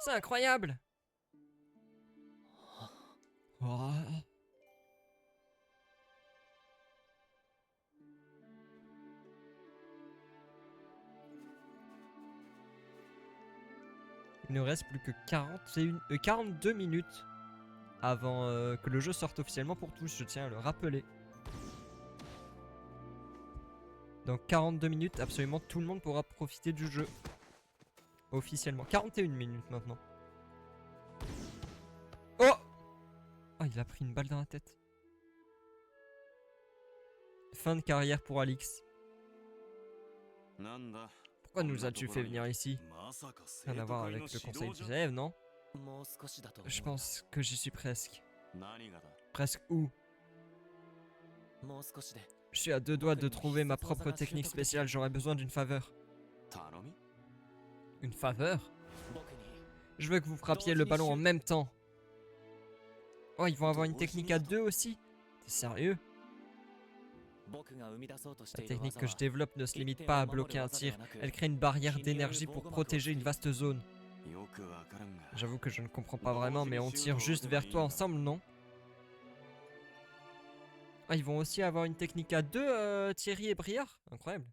C'est incroyable! Oh. Il ne reste plus que 42 minutes avant que le jeu sorte officiellement pour tous, je tiens à le rappeler. Dans 42 minutes, absolument tout le monde pourra profiter du jeu. Officiellement. 41 minutes maintenant. Oh! Oh, il a pris une balle dans la tête. Fin de carrière pour Alix. なんだ Pourquoi nous as-tu fait venir ici? まさか生 Rien à 徒 voir 会 avec の le 指 conseil 導 des じゃ élèves, non? もう少しだと思う Je pense que j'y suis presque. 何がだ Presque où? もう少しで Je suis à deux doigts de trouver ma propre technique spéciale, j'aurais besoin d'une faveur. 頼み Une faveur? 僕に Je veux que vous frappiez le ballon en même temps. Oh, ils vont avoir une technique à deux aussi? T'es sérieux? 僕が生み出そうとし La ている technique 技 que は je développe ne se limite pas à bloquer un tir, elle crée une barrière d'énergie pour protéger une vaste zone. よくわからんが J'avoue que je ne comprends pas vraiment, mais on tire juste vers toi ensemble, non? Ah, ils vont aussi avoir une technique à deux, Thierry et Briard? Incroyable.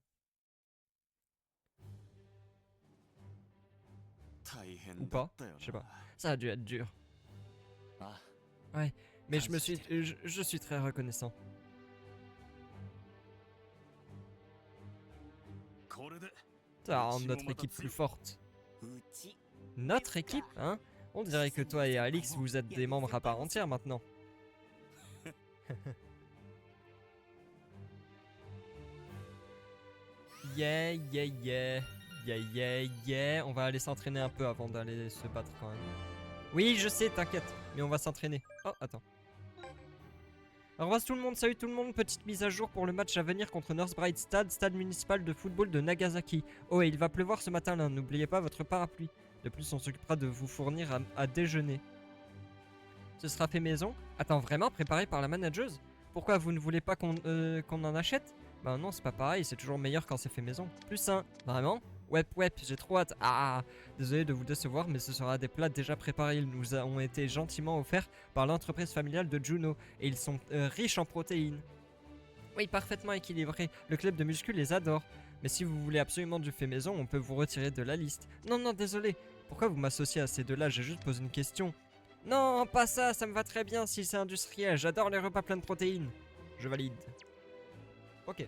大 Ou 変だ pas ったよ Je sais な pas. Ça a dû être dur. あ Mais je suis très reconnaissant. これで Ça rend notre équipe plus forte. うち Notre équipe, hein? On dirait que toi et Alix, vous êtes des membres à part entière maintenant. Yeah, yeah, yeah. Yeah, yeah, yeah. On va aller s'entraîner un peu avant d'aller se battre quand même. Oui, je sais, t'inquiète. Mais on va s'entraîner. Oh, attends. Alors, revoir tout le monde, salut tout le monde. Petite mise à jour pour le match à venir contre Northbride Stade, stade municipal de football de Nagasaki. Oh, et il va pleuvoir ce matin-là. N'oubliez pas votre parapluie. De plus, on s'occupera de vous fournir à déjeuner. Ce sera fait maison? Attends, vraiment préparé par la manageuse? Pourquoi vous ne voulez pas qu'on en achète? Bah non, c'est pas pareil, c'est toujours meilleur quand c'est fait maison. Plus sain, vraiment? Ouais, j'ai trop hâte. Ah, désolé de vous décevoir, mais ce sera des plats déjà préparés. Ils nous ont été gentiment offerts par l'entreprise familiale de Juno. Et ils sont riches en protéines. Oui, parfaitement équilibrés. Le club de muscu les adore. Mais si vous voulez absolument du fait maison, on peut vous retirer de la liste. Non, non, désolé. Pourquoi vous m'associez à ces deux-là? J'ai juste posé une question. Non, pas ça, ça me va très bien si c'est industriel. J'adore les repas pleins de protéines. Je valide. Ok.